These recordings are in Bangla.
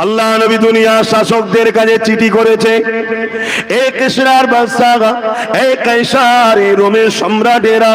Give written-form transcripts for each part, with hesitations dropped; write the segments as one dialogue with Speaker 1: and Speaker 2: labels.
Speaker 1: আল্লাহ নবী দুনিয়ার শাসকদের কাছে চিঠি করেছে, এ কিসরার বাদশাহ, এ কাইসার, এ রোমের সম্রাটেরা,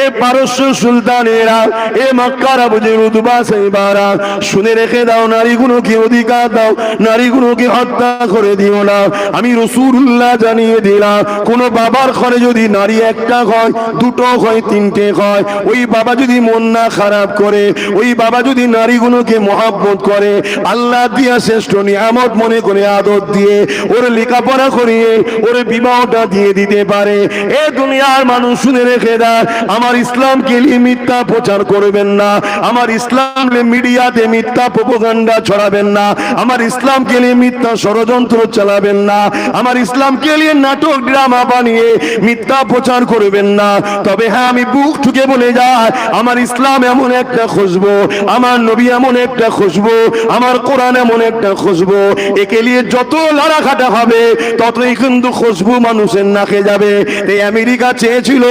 Speaker 1: এ পারস্য সুলতানেরা, এ মক্কার আবুজের উতবা সাইবারা, শুনে রেখে দাও, নারীগুলোকে অধিকার দাও, নারীগুলোকে হত্যা করে দিও না। আমি রাসূলুল্লাহ জানিয়ে দিলাম, কোন বাবার ঘরে যদি নারী একটা হয়, দুটো হয়, তিনটে হয়, ওই বাবা যদি মন না খারাপ করে, ওই বাবা যদি নারীগুলোকে মহব্বত করে, আল্লাহ দিয়া শ্রেষ্ঠ নিয়ামত মনে করে আদর দিয়ে ওর লেখাপড়া করিয়ে ওর বিবাহটা দিয়ে দিতে পারে। এ দুনিয়ার মানুষ শুনে রেখে দেয়, আমার ইসলামকে নিয়ে মিথ্যা প্রচার করবেন না, আমার ইসলাম মিডিয়াতে মিথ্যা প্রোপাগান্ডা ছড়াবেন না, আমার ইসলামকে নিয়ে মিথ্যা ষড়যন্ত্র চালাবেন না, আমার ইসলামকে নিয়ে নাটক ড্রামা বানিয়ে মিথ্যা প্রচার করবেন না। তবে হ্যাঁ, আমি বুক ঠুকে বলে যাই, আমার ইসলাম এমন একটা খুশবু, আমার নবী এমন একটা খুশবু, আমার কোরআন এমন একটা খুশবু, একে নিয়ে যত লড়াঘাটা হবে ততই কিন্তু খুশবু মানুষের নাকে যাবে। এই আমেরিকা চেয়েছিল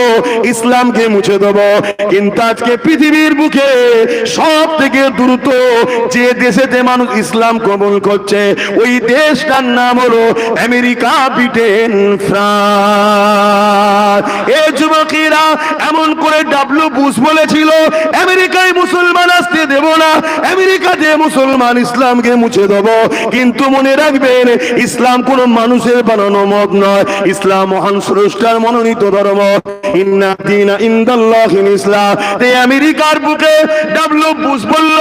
Speaker 1: ইসলামকে মুছে দেব, কিন্তু আজকে পৃথিবীর বুকে সব থেকে দ্রুত যে দেশেতে মানুষ ইসলাম কবুল করছে, ওই দেশটার নাম হলো আমেরিকা, ব্রিটেন, ফ্রান্স। এই যুবকেরা এমন করে ডাব্লিউ বুশ বলেছিল, আমেরিকায় মুসলমান আসতে দেব না, আমেরিকাতে মুসলমান ইসলামকে মুছে দেব। কিন্তু মনে রাখবেন, ইসলাম কোন মানুষের বানানো মত নয়, ইসলাম মহান স্রষ্টার মনোনীত ধর্ম। ইন্না দীনা ইনদাল্লাহিল ইসলাম। এই আমেরিকার বুকে ডাব্লিউ বুশ বলল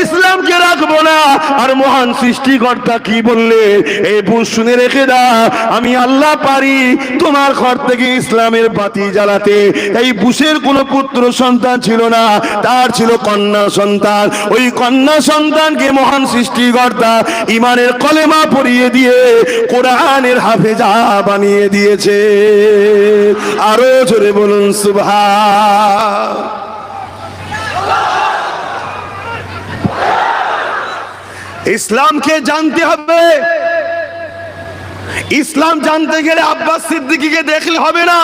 Speaker 1: ইসলামকে রাখবো না, আর মহান সৃষ্টিকর্তা কি বললে, এই বুশ শুনে রেখে দাও, আমি আল্লাহ পারি তোমার ঘর থেকে ইসলামের বাতি জ্বালাতে। এই বুশের কোনো পুত্র সন্তান ছিল না, তার ছিল কন্যা সন্তান। ওই কন্যা সন্তানকে মহান সৃষ্টিকর্তা ইমানের কলেমা পড়িয়ে দিয়ে কোরআনের হাফেজা বানিয়ে দিয়েছে। আরো জোরে বলুন সুবহান। ইসলামকে জানতে হবে। ইসলাম জানতে গেলে আব্বাস সিদ্দিকীকে দেখলে হবে না।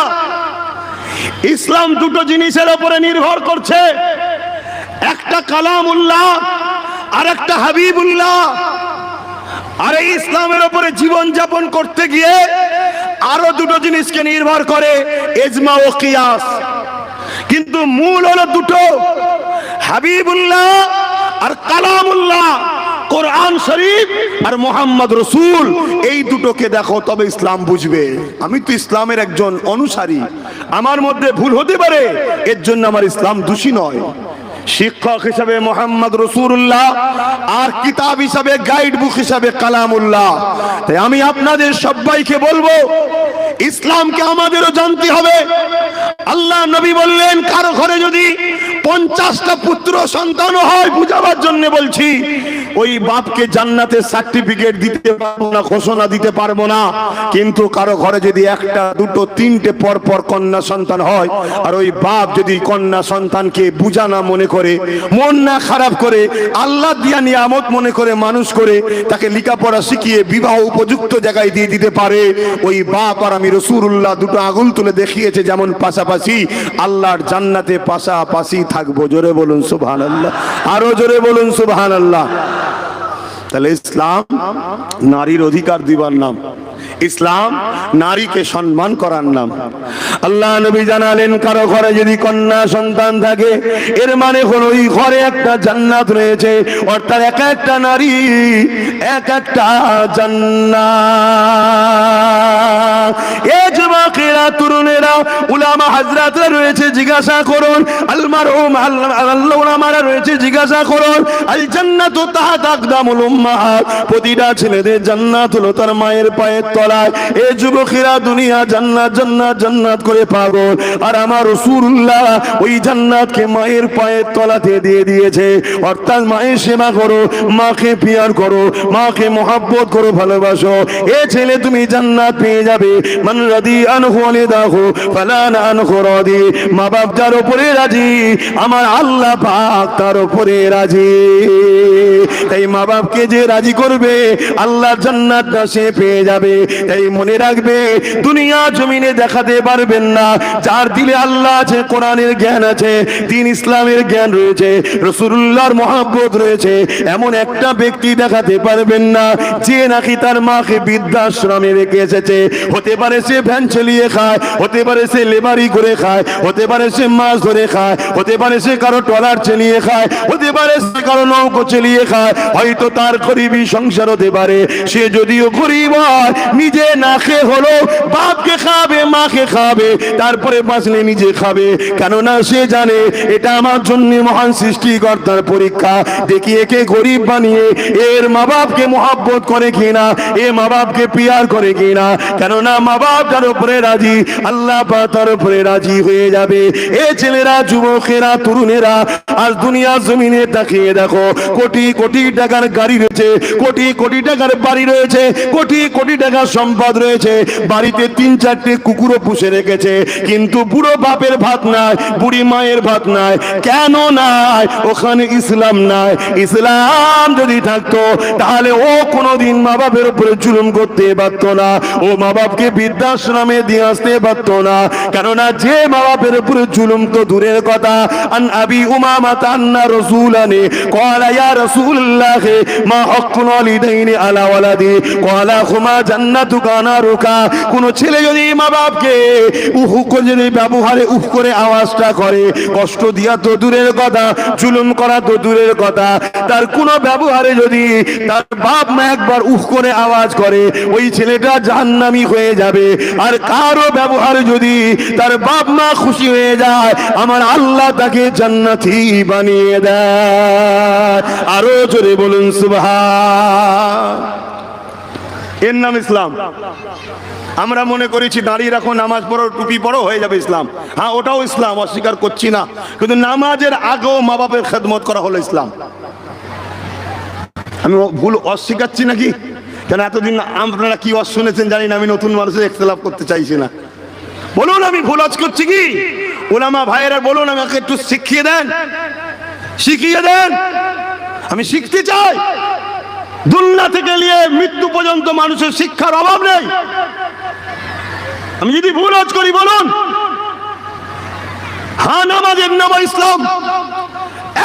Speaker 1: ইসলাম দুটো জিনিসের উপরে নির্ভর করছে, একটা কালামুল্লাহ আর একটা হাবিবুল্লাহ। আর এই ইসলামের উপরে জীবন যাপন করতে গিয়ে আরো দুটো জিনিসকে নির্ভর করে, ইজমা ও কিয়াস। কিন্তু মূল হলো দুটো, হাবিবুল্লাহ আর কালামুল্লাহ, কোরআন শরীফ আর মুহাম্মদ রাসূল। এই দুটোকে দেখো, তবে ইসলাম বুঝবে। আমি তো ইসলামের একজন অনুসারী, আমার মধ্যে ভুল হতে পারে, এর জন্য আমার ইসলাম দোষী নয়। শিক্ষক হিসাবে মুহাম্মদ রাসূলুল্লাহ, আর কিতাব হিসাবে গাইড বুক হিসাবে কালামুল্লাহ। তাই আমি আপনাদের সবাইকে বলবো, ইসলামকে আমাদেরও জানতে হবে। আল্লাহ নবী বললেন, কারো ঘরে যদি 50টা পুত্র সন্তান হয়, বুঝাবার জন্য বলছি, ওই বাপকে জান্নাতের সার্টিফিকেট দিতে পারবো না, ঘোষণা দিতে পারবো না। কিন্তু কারো ঘরে যদি একটা, দুটো, তিনটে পর পর কন্যা সন্তান হয়, আর ওই বাপ যদি কন্যা সন্তানকে বুঝা না মনে করে, মন না খারাপ করে, আল্লাহ দিয়া নিয়ামত মনে করে মানুষ করে, তাকে লেখাপড়া শিখিয়ে বিবাহ উপযুক্ত জায়গায় দিয়ে দিতে পারে, ওই বাপ আর আমি রাসূলুল্লাহ দুটো আঙুল তুলে দেখিয়েছে যেমন পাশাপাশি, আল্লাহর জান্নাতে পাশাপাশি থাকবো। জোরে বলুন সুবহানাল্লাহ, আরো জোরে বলুন সুবহানাল্লাহ। তাহলে ইসলাম নারীর অধিকার দিবার নাম, ইসলাম নারীকে সম্মান করার নাম। আল্লাহ নবী জানালেন, কারো ঘরে যদি কন্যা সন্তান থাকে, এর মানে হলো ওই ঘরে একটা জান্নাত রয়েছে, অর্থাৎ এক একটা নারী এক একটা জান্নাত। এই যুবকেরা, তরুণেরা, উলামা হাজরাতরা রয়েছে, জিজ্ঞাসা করুন, আলমারহুম আল্লাহ উলামারা রয়েছে, জিজ্ঞাসা করুন, আল জান্নাতু তাহতা আকদামুল উম্মাহাত। প্রতিটা ছেলেদের জান্নাত হলো তার মায়ের পায়ের তলায়। এই যুবকেরা দুনিয়া জান্নাত জান্নাত জান্নাত করে পাগল, আর আমার রাসূলুল্লাহ ওই জান্নাতকে মায়ের পায়ের তলাতে দিয়ে দিয়েছে। অর্থাৎ মায়ের সেবা করো, মাকে পিয়ার করো, মাকে মহব্বত করো, ভালোবাসো, এ ছেলে তুমি জান্নাত পেয়ে যাবে। মান রাদিয়া আনহু ওয়ালিদাহু ফালানা আনহু রাদি। মা বাপ যার উপরে রাজি, আমার আল্লাহ পাক তার উপরে রাজি। তাই মা বাপকে যে রাজি করবে আল্লাহর জান্নাতটা সে পেয়ে যাবে। তাই মনে রাখবে, দুনিয়া জমিনে দেখাতে পারবেন না, যার দিলে আল্লাহ আছে, কোরআনের জ্ঞান আছে, দ্বীন ইসলামের জ্ঞান রয়েছে, রাসূলুল্লাহর মহব্বত রয়েছে, এমন একটা ব্যক্তি দেখাতে পারবেন না যে নাকি তার মাকে বৃদ্ধাশ্রমে রেখে এসেছে। হতে পারে সে ভ্যান চালিয়ে খায়, হতে পারে সে লেবারি করে খায়, হতে পারে সে মাছ ধরে খায়, হতে পারে সে কারো ট্রলার চালিয়ে খায়, হতে পারে সে কারো নৌকো চালিয়ে খায়, হয়তো তার গরিবী সংসার হতে পারে। সে যদিও গরিব হয়, নিজে না খেয়ে হলো বাপকে খাবে, মাকে খাবে, তারপরে বাঁচলে নিজে খাবে। কেননা সে জানে এটা আমার জন্য মহান সৃষ্টিকর্তার পরীক্ষা। দেখি একে গরিব বানিয়ে এর মা বাপকে মহব্বত করে কিনা, এ মা বাপকে পিয়ার করে কিনা। কেননা মা বাপ তার উপরে রাজি, আল্লাহ পাক তার উপরে রাজি হয়ে যাবে। এ ছেলেরা, যুবকেরা, তরুণেরা, আজ দুনিয়া জমিনে তাকিয়ে দেখো, কোটি কোটি টাকার গাড়ি রয়েছে, কোটি কোটি টাকার বাড়ি রয়েছে, কোটি কোটি টাকার সম্পদ রয়েছে, বাড়িতে 3-4টে কুকুরও পুষে রেখেছে, কিন্তু বুড়ো বাপের ভাত নাই, বুড়ি মায়ের ভাত নাই। কেন নাই? ওখানে ইসলাম নাই। ইসলাম যদি থাকতো তাহলে ও কোনোদিন মা বাপের উপরে জুলুম করতে পারতো না, ও মা বাপকে বৃদ্ধাশ্রমে দিয়ে আসতে পারতো না। কেননা যে মা বাপের উপরে জুলুম তো দূরের কথা। আন আবি উমামা আন্না রাসূলানি ক্বালা ইয়া রাসূলুল্লাহ মা হাক্কুল ওয়ালিদাইনি আলা ওয়ালাদি ক্বালা হুমা জান্নাতুকা নারুকা। কোন ছেলে যদি মা বাপকে উহু করে ব্যবহারে উহ করে আওয়াজটা করে, কষ্ট দিয়া তো দূরের কথা, জুলুম করা তো দূরের কথা, তার কোন ব্যবহারে যদি তার বাপ মা একবার উহ করে আওয়াজ করে, ওই ছেলেটা জাহান্নামী হয়ে যাবে। আর কারো ব্যবহারে যদি তার বাপ মা খুশি হয়ে যায়, আমার আল্লাহ তাকে জান্নাতি বানিয়ে দেয়। আরো জোরে বলুন সুবহান। এর নাম ইসলাম। আমরা মনে করেছি দাঁড়িয়ে রাখো, নামাজ পড়ো, টুপি পড়ো, হয়ে যাবে ইসলাম। হ্যাঁ, ওটাও ইসলাম, অস্বীকার করছি না, কিন্তু নামাজের আগেও মা বাপের খেদমত করা হলো ইসলাম। আমি ভুল অস্বীকারছি নাকি? কেন এতদিন আপনারা কি শুনেছেন জানি না, আমি নতুন মানুষের ইখতিলাফ করতে চাইছি না। বলুন আমি ভুল করছি কি? উলামা ভাইয়েরা বলুন, আমাকে একটু শিখিয়ে দেন, শিখিয়ে দেন। আমি শিখতে চাই। দুনিয়া থেকে নিয়ে মৃত্যু পর্যন্ত মানুষের শিক্ষার অভাব নেই। আমি যদি ভুল করি বলুন। হ্যাঁ, নামাজের নাম ইসলাম,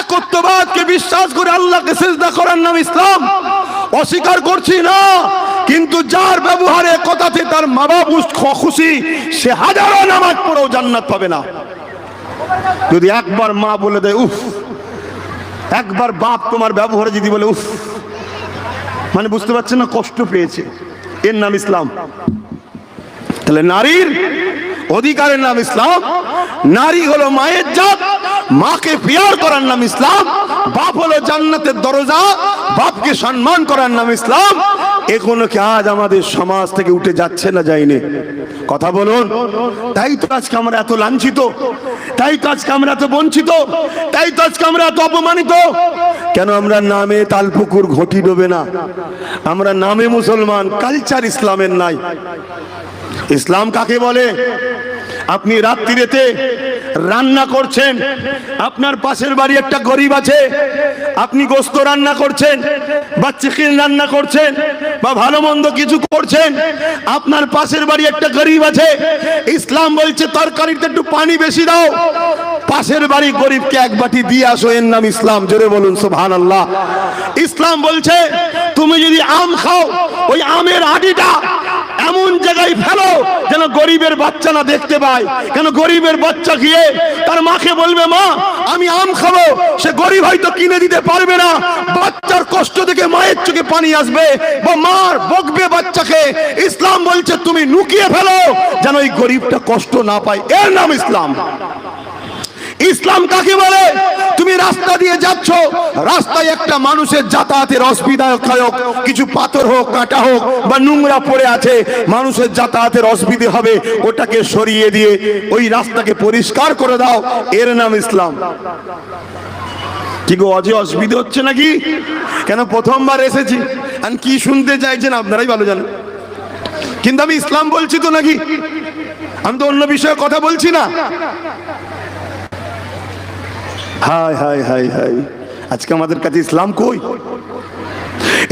Speaker 1: একত্ববাদকে বিশ্বাস করে আল্লাহকে সিজদা করার নাম ইসলাম, অস্বীকার করছি না। কিন্তু যার ব্যবহারে কথাতে তার মা বাপ খুশি, সে হাজারো নামাজ পড়েও জান্নাত পাবে না। যদি একবার মা বলে দেয় উফ, একবার বাপ তোমার ব্যবহারে যদি বলে উফ, মানে বুঝতে পারছেন না, কষ্ট পেয়েছে, এর নাম ইসলাম। তাহলে নারীর অধিকারের নাম ইসলাম। নারী হলো মায়ের জাত, মাকে পিয়ার করার নাম ইসলাম। বাপ হলো জান্নাতের দরজা, বাপকে সম্মান করার নাম ইসলাম। এগুলো কি আজ আমাদের সমাজ থেকে উঠে যাচ্ছে না যায়নি? কথা বলুন। তাই তো আজকে আমরা এত লাঞ্ছিত, তাই তো আজকে আমরা এত বঞ্চিত, তাই তো আজকে আমরা এত অপমানিত। কেন? আমরা নামে তালপুকুর ঘটি ডোবে না, আমরা নামে মুসলমান, কালচার ইসলামের নাই। ইসলাম কাকে বলে? আপনি রাত্রিতে রান্না করছেন, আপনার পাশের বাড়ি একটা গরিব আছে, আপনি গোস্ত রান্না করছেন বা চিকেন রান্না করছেন বা ভালো মন্দ কিছু করছেন, আপনার পাশের বাড়ি একটা গরিব আছে, ইসলাম বলছে তরকারিতে একটু পানি বেশি দাও, পাশের বাড়ি গরিবকে এক বাটি দিয়ে আসো, এর নাম ইসলাম। জোরে বলুন সুবহানাল্লাহ। ইসলাম বলছে তুমি যদি আম খাও, ওই আমের আটিটা এমন জায়গায় ফেলো যেন গরিবের বাচ্চা না দেখতে পায়। কেন? গরিবের বাচ্চা গিয়ে তার মাকে বলবে মা আমি আম খাবো, সে গরিব হয়তো কিনে দিতে পারবে না, বাচ্চার কষ্ট দেখে মায়ের চোখে পানি আসবে বা মার বকবে বাচ্চাকে। ইসলাম বলছে তুমি লুকিয়ে ফেলো যেন ওই গরিবটা কষ্ট না পায়, এর নাম ইসলাম। ইসলাম কাকে বলে? তুমি রাস্তা দিয়ে যাচ্ছ, রাস্তায় একটা মানুষের যাতায়াতের অসুবিধায়ক কিছু পাথর হোক, কাঁটা হোক বা নোংরা পড়ে আছে, মানুষের যাতায়াতের অসুবিধে হবে, ওটাকে সরিয়ে দিয়ে ওই রাস্তাকে পরিষ্কার করে দাও, এর নাম ইসলাম। কি গো, অজে অসুবিধে হচ্ছে নাকি? কেন? প্রথমবার এসেছি, আর কি শুনতে চাইছেন আপনারাই ভালো জানেন, কিন্তু আমি ইসলাম বলছি তো নাকি? আমি তো অন্য বিষয়ে কথা বলছি না। হায় হায় হায় হায়, আজকে আমাদের কাছে ইসলাম কই?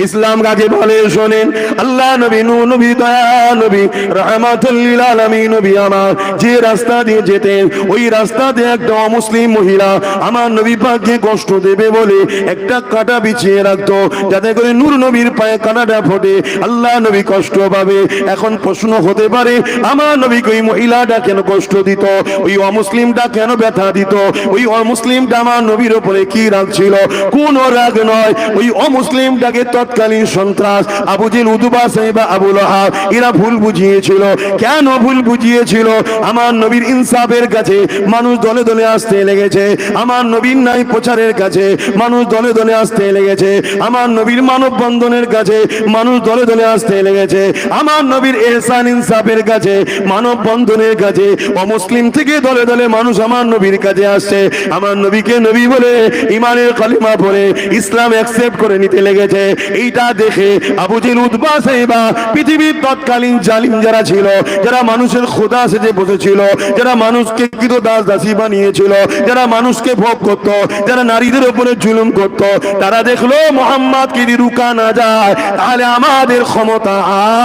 Speaker 1: ইসলাম কাকে বলে শোনেন। আল্লাহ নবী, নূহ নবী, দয়া নবী, রাহমাতুল লিল আলামিন নবী আমার যে রাস্তা দিয়ে যেতেন, ওই রাস্তাতে একটা অমুসলিম মহিলা আমার নবী পাককে কষ্ট দেবে বলে একটা কাঁটা বিছিয়ে রাখতো, যাতে করে নূর নবীর পায়ে কাঁটাটা ফোটে, আল্লাহ নবী কষ্ট পাবে। এখন প্রশ্ন হতে পারে, আমার নবীকে ওই মহিলাটা কেন কষ্ট দিত? ওই অমুসলিমটা কেন ব্যথা দিত? ওই অমুসলিমটা আমার নবীর উপরে কি রাগ ছিল? কোন রাগ নয়, ওই অমুসলিমটাকে তৎকালীন সন্ত্রাস আবু জেল, উতবা, সাইবা, আবু লাহাব এরা ভুল বুঝিয়েছিল। কেন ভুল বুঝিয়েছিল? আমার নবীর ইনসাফের কাছে মানুষ দলে দলে আসতে লেগেছে, আমার নবীর ন্যায় প্রচারের কাছে মানুষ দলে দলে আসতে লেগেছে, আমার নবীর মানব বন্ধনের কাছে মানুষ দলে দলে আসতে লেগেছে, আমার নবীর ইহসান ইনসাফের কাছে মানব বন্ধনের কাছে অমুসলিম থেকে দলে দলে মানুষ আমার নবীর কাছে আসছে। আমার নবীকে নবী বলে ইমানের কালিমা পড়ে ইসলাম অ্যাকসেপ্ট করে নিতে লেগেছে। এইটা দেখে আবু জেল, উতবা, সাইবা পৃথিবীর তৎকালীন জালিম যারা ছিল, যারা মানুষের খোদা সেজে বসেছিল, যারা মানুষকে কৃত দাস দাসী বানিয়েছিল, যারা মানুষকে ভোগ করত, যারা নারীদের উপরে জুলুম করত, তারা দেখলো মুহাম্মদকে যদি রুকা না যায় তাহলে আমাদের ক্ষমতা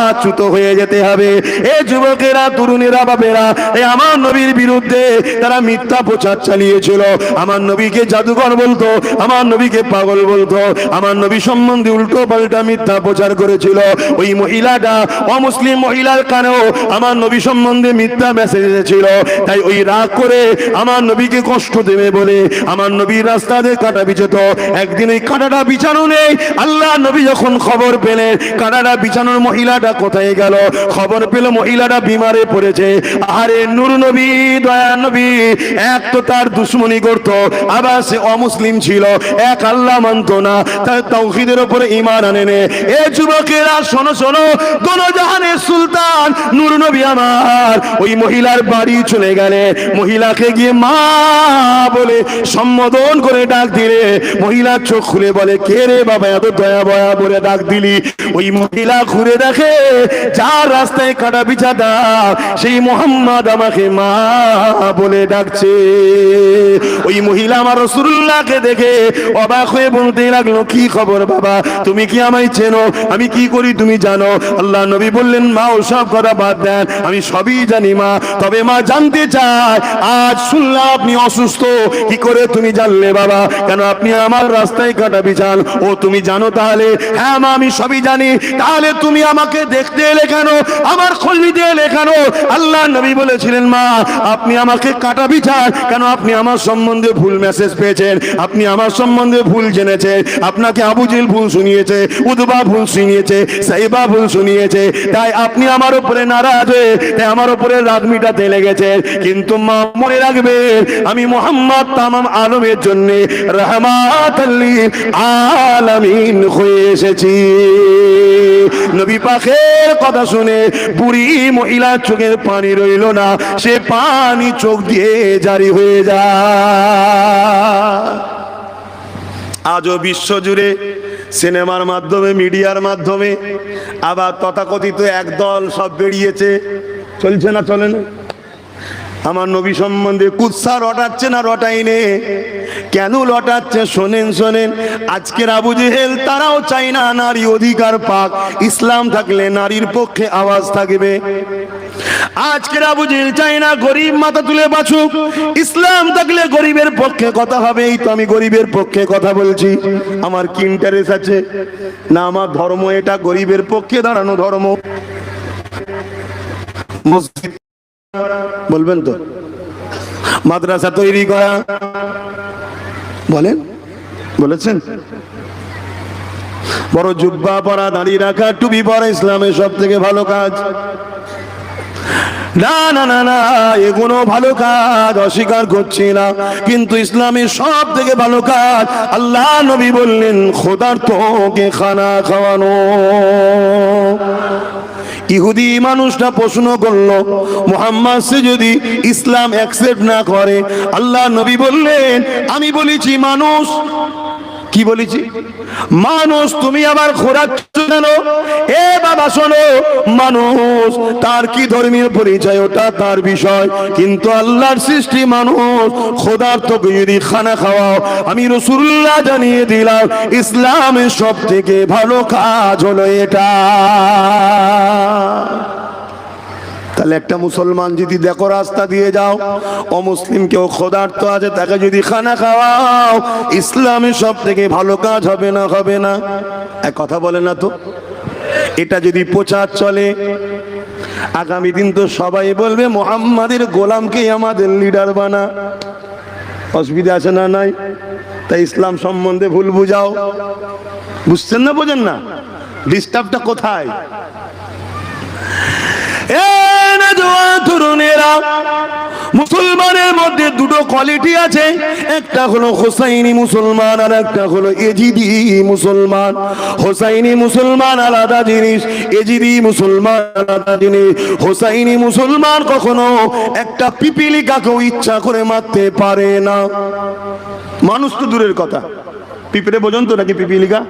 Speaker 1: আচ্যুত হয়ে যেতে হবে। এই যুবকেরা, তরুণেরা, বাবেরা এই আমার নবীর বিরুদ্ধে তারা মিথ্যা প্রচার চালিয়েছিল। আমার নবীকে জাদুকর বলতো, আমার নবীকে পাগল বলতো, আমার নবী সম্বন্ধে উল্টো পাল্টা মিথ্যা প্রচার করেছিল। ওই মহিলাটা অমুসলিম মহিলার কানেও আমার নবী সম্বন্ধে মিথ্যা মেসেজ এসেছিল। তাই ওই রাগ করে আমার নবীকে কষ্ট দেবে বলে আমার নবীর রাস্তাতে কাঁটা বিছত। একদিন ওই কাঁটাটা বিছানো নেই, আল্লাহ নবী যখন খবর পেলেন কাঁটাটা বিছানোর মহিলাটা কোথায় গেল, খবর পেল মহিলাটা বিমারে পড়েছে। আরে নূর নবী, দয়া নবী এক তো তার দুশ্মনী করত, আবার সে অমুসলিম ছিল, এক আল্লাহ মানত না, তার তাওহীদের উপরে ঈমান আনে নে। এ যুবকেরা শোনো শোনো, দোনো জাহানের সুলতান নূর নবী আমার ওই মহিলার বাড়ি চলে গেলে, মহিলাকে গিয়ে মা বলে সম্বোধন করে ডাক দিলে, মহিলার চোখ খুলে বলে, কে রে বাবা এত দয়া বয়া বলে ডাক দিলি? ওই মহিলা ঘুরে দেখে যার রাস্তায় কাটা বিছাটা সেই মুহাম্মদ আমাকে মা বলে ডাকছে। ওই মহিলা আমার রাসূলুল্লাহকে দেখে অবাক হয়ে বলতে লাগলো, কি খবর বাবা, তুমি কি আমায় চেনো? আমি কি করি তুমি জানো? আল্লাহ নবী বললেন, মা ওসব কথা বাদ দেন, আমি সবই জানি মা, তবে মা জানতে চাই আজ শুনলাম আপনি অসুস্থ, কি করে তুমি জানলে বাবা? কেন আপনি আমার রাস্তায় কাটা বিছান? ও তুমি জানো তাহলে? হ্যাঁ মা আমি সবই জানি। তাহলে তুমি আমাকে দেখতে এলে কেন, আমার খোঁজ নিতে এলে কেন? আল্লাহ নবী বলেছিলেন, মা আপনি আমাকে কাটা বিছান কেন? আপনি আমার সম্বন্ধে ভুল মেসেজ পেয়েছেন, আপনি আমার সম্বন্ধে ভুল জেনেছেন, আপনাকে আবু জেল ভুল শুনিয়েছে, উতবা ভুল শুনিয়েছে, সাইবা ভুল শুনিয়েছে, তাই আপনি আমার উপরে নারাজ হয়ে তাই আমার উপরে রাগ মিটাতে লেগেছে। কিন্তু মা মনে রাখবে, আমি মুহাম্মদ তামাম আলমের জন্য রাহমাতাল লিল আলামিন হয়ে এসেছি। নবী পাকের কথা শুনে বুড়ি মহিলার চোখের পানি রইল না, সে পানি চোখ দিয়ে জারি হয়ে যায়। আজও বিশ্বজুড়ে সিনেমার মাধ্যমে, মিডিয়ার মাধ্যমে আবার তথাকথিত একদল সব বেরিয়েছে, চলছে না চলে না? আমার নবী সম্বন্ধে কুৎসা রটাচ্ছে না রটাইনে? কেন রটাচ্ছে শোনেন শোনেন। আজকের আবু জেহেল তারাও চায় না নারী অধিকার পাক, ইসলাম থাকলে নারীর পক্ষে আওয়াজ থাকবে। আজকের আবু জেহেল চায় না গরিব মাথা তুলে বাঁচুক, ইসলাম থাকলে গরিবের পক্ষে কথা হবে। এই তো আমি গরিবের পক্ষে কথা বলছি, আমার কি ইন্টারেস্ট আছে না? আমার ধর্ম এটা গরিবের পক্ষে দাঁড়ানো ধর্ম। মসজিদ বলবেন তো, মাদ্রাসা তৈরি করা বলেন, বলেছেন? বড় জুব্বা পরা, দাড়ি রাখা, টুপি পরা ইসলামের সব থেকে ভালো কাজ? না না না না, এগুলো ভালো কাজ, অস্বীকার করছি না, কিন্তু ইসলামের সব থেকে ভালো কাজ আল্লাহ নবী বললেন খোদার তোকে খানা খাওয়ানো। ইহুদি মানুষটা প্রশ্ন করলো, মুহাম্মদ সে যদি ইসলাম অ্যাকসেপ্ট না করে, আল্লাহ নবী বললেন, আমি বলেছি মানুষ, কি বলেছি? মানুষ, তুমি আবার খোরাচ্ছ কেন? এ বাবা শোনো, মানুষ তার কি ধর্মীয় পরিচয় ওটা তার বিষয়, কিন্তু আল্লাহর সৃষ্টি মানুষ। খোদার তোকে যদি খানা খাওয়াও, আমি রাসূলুল্লাহ জানিয়ে দিলাম ইসলামের সব থেকে ভালো কাজ হলো এটা। তাহলে একটা মুসলমান যদি দেখো রাস্তা দিয়ে যাও, অমুসলিম কেউ ক্ষুধার্ত আছে, তাকে যদি খানা খাওয়াও, ইসলামের সব থেকে ভালো কাজ হবে না? হবে না? এক কথা বলে না তো? এটা যদি প্রচার চলে, আগামী দিন তো সবাই বলবে মুহাম্মাদের গোলামকে আমাদের লিডার বানা। অসুবিধা আছে না? নাই? তাই ইসলাম সম্বন্ধে ভুল বুঝাও। বুঝছেন না? বোঝেন না? ডিস্টার্বটা কোথায়? তরুণেরা, মুসলমানের মধ্যে দুটো কোয়ালিটি আছে, একটা হলো হোসাইনি মুসলমান আর একটা হলো এজিদি মুসলমান। হোসাইনি মুসলমান আলাদা জিনিস, এজিদি মুসলমান আলাদা জিনিস। হোসাইনি মুসলমান কখনো একটা পিপিলিকাকেও ইচ্ছা করে মারতে পারে না। মানুষ তো দূরের কথা, পিঁপড়ে বোঝেন তো নাকি পিপিলিকা?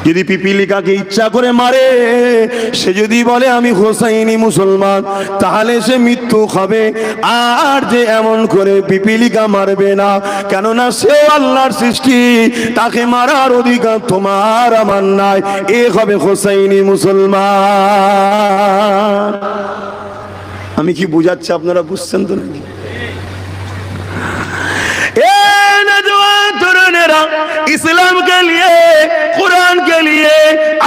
Speaker 1: যদি পিপিলিকাকে ইচ্ছা করে মারে, সে যদি বলে আমি হোসাইনি মুসলমান, তাহলে সে মৃত্যু হবে। আর যে এমন করে পিপিলিকা মারবে না, কেননা সে আল্লাহর সৃষ্টি, তাকে মারার অধিকার তোমার আমার নাই, এ হবে হোসাইনি মুসলমান। আমি কি বুঝাচ্ছি আপনারা বুঝছেন তো নাকি? इस्लाम के लिए, कुरान के लिए,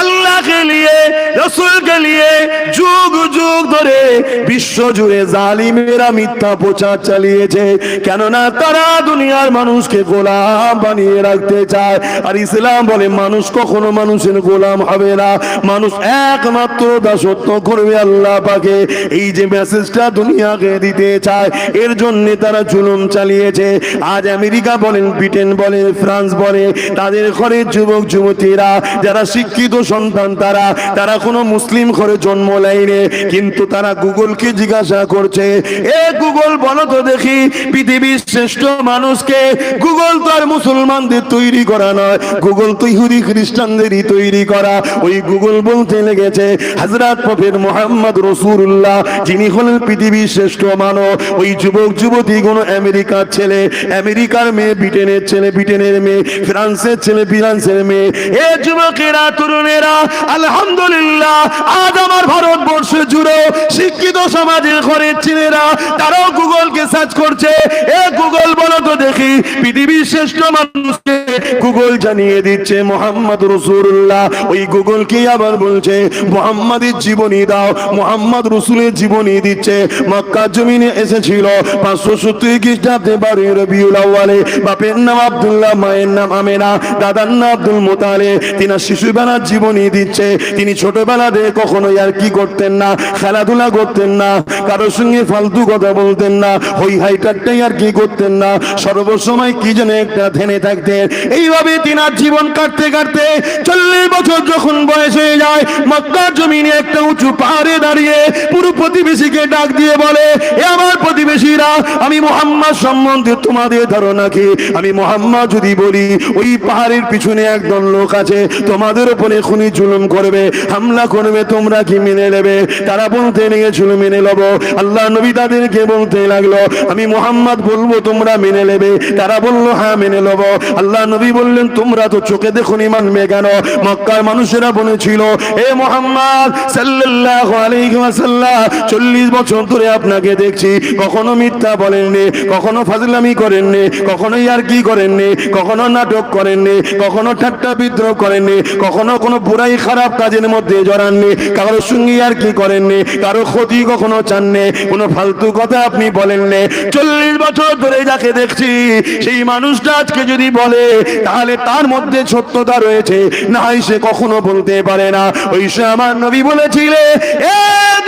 Speaker 1: अल्लाह के लिए, रसूल के लिए যুগ যুগ ধরে বিশ্ব জুড়ে জালিমেরা মিথ্যা প্রচার চালিয়েছে, কেননা তারা দুনিয়ার মানুষকে গোলাম বানিয়ে রাখতে চায়। আর ইসলাম বলে মানুষ কখনো মানুষের গোলাম হবে না, মানুষ একমাত্র দাসত্ব করবে আল্লাহ পাকে। এই যে মেসেজটা দুনিয়াকে দিতে চায়, এর জন্য তারা জুলুম চালিয়েছে। আজ আমেরিকা বলেন, ব্রিটেন বলেন, ফ্রান্স বলে, তাদের ঘরের যুবক যুবতীরা যারা শিক্ষিত সন্তান, তারা কোনো মুসলিম ঘরে জন্ম নেয়নি, কিন্তু তারা গুগলকে জিজ্ঞাসা করছে, এ গুগল বলো তো দেখি পৃথিবীর শ্রেষ্ঠ মানুষকে? গুগল তো আর মুসলমানদের তৈরি করা নয়, গুগল তো ইহুদি খ্রিস্টানদেরই তৈরি করা। ওই গুগল বলতে লেগেছে হযরত প্রফেট মুহাম্মদ রাসূলুল্লাহ, যিনি হলেন পৃথিবীর শ্রেষ্ঠ মানব। ওই যুবক যুবতী কোনো আমেরিকার ছেলে, আমেরিকার মেয়ে, ব্রিটেনের ছেলে, ব্রিটেনের মেয়ে, ফ্রান্সের ছেলে, ফ্রান্সের মেয়ে। এ যুবকেরা, তরুণেরা, আলহামদুলিল্লাহ আজ আমার ভারতবর্ষে জুড়ে শিক্ষিত সমাজের ঘরের ছেলেরা তারাও গুগলকে সার্চ করছে, এ গুগল বলো তো দেখি পৃথিবীর শ্রেষ্ঠ মানুষকে? গুগল জানিয়ে দিচ্ছে মুহাম্মদ রাসূলুল্লাহ। ওই গুগলকে আবার বলছে মুহাম্মাদের জীবনী দাও, মুহাম্মদ রাসূলের জীবনী দিচ্ছে। মক্কা জমিনে এসেছিল 570 খ্রিস্টাব্দে 12 রবিউল আউয়ালে। বাপের নাম আব্দুল্লাহ, মায়ের নাম আমেনা, দাদার নাম আব্দুল মুতালিব। তিনি শিশুবেলার জীবনী দিচ্ছে। তিনি ছোটবেলাতে কখনো আর কি করতেন না, খেলাধুলা করতেন না, কারোর সঙ্গে ফালতু কথা বলতেন না, হই হাই ঠাট্টাই আর কি করতেন না, সর্বসময় কি যেন একটা ধ্যানে থাকতেন। এইভাবে তিনার জীবন কাটতে কাটতে 40 বছর যখন বয়স হয়ে যায়, মক্কার জমিনে একটা উঁচু পাহাড়ে দাঁড়িয়ে পুরো প্রতিবেশীকে ডাক দিয়ে বলে, এ আমার প্রতিবেশীরা, আমি মুহাম্মদ সম্বন্ধে তোমাদের ধারণা কি? আমি মুহাম্মদ যদি বলি ওই পাহাড়ের পিছনে একদল লোক আছে, তোমাদের উপরে খুনি জুলুম করবে, হামলা করবে, তোমরা কি মেনে নেবে? তারা বলতে লেগেছিল মেনে নেব। আল্লাহ নবী তাদেরকে বলতে লাগলো, আমি মুহাম্মদ বলবো তোমরা মেনে নেবে? তারা বললো হ্যাঁ মেনে নেব। আল্লাহ নবী বললেন, তোমরা তো চোখে দেখোনি, মানবে কেন? মক্কার মানুষেরা বলেছিল, এ মুহাম্মদ সাল্লাল্লাহু আলাইহি ওয়াসাল্লাম 40 বছর ধরে আপনাকে দেখছি, কখনো মিথ্যা বলেননি, কখনো ফাজলামি করেননি, কখনো ইয়ারকি করেননি, কখনো নাটক করেননি, কখনো ঠাট্টা বিদ্রোহ করেননি, কখনো কোনো বুড়াই খারাপ কাজের মধ্যে জড়াননি, কারোর সঙ্গে ইয়ারকি করেননি, কারো ক্ষতি কখনো চাননি, কোনো ফালতু কথা আপনি বলেননি। 40 বছর ধরে যাকে দেখছি, সেই মানুষটা আজকে যদি বলে, তাহলে তার মধ্যে সত্যতা রয়েছে, না হয় সে কখনো বলতে পারে না। ওই সে আমার নবী বলেছিলে, এ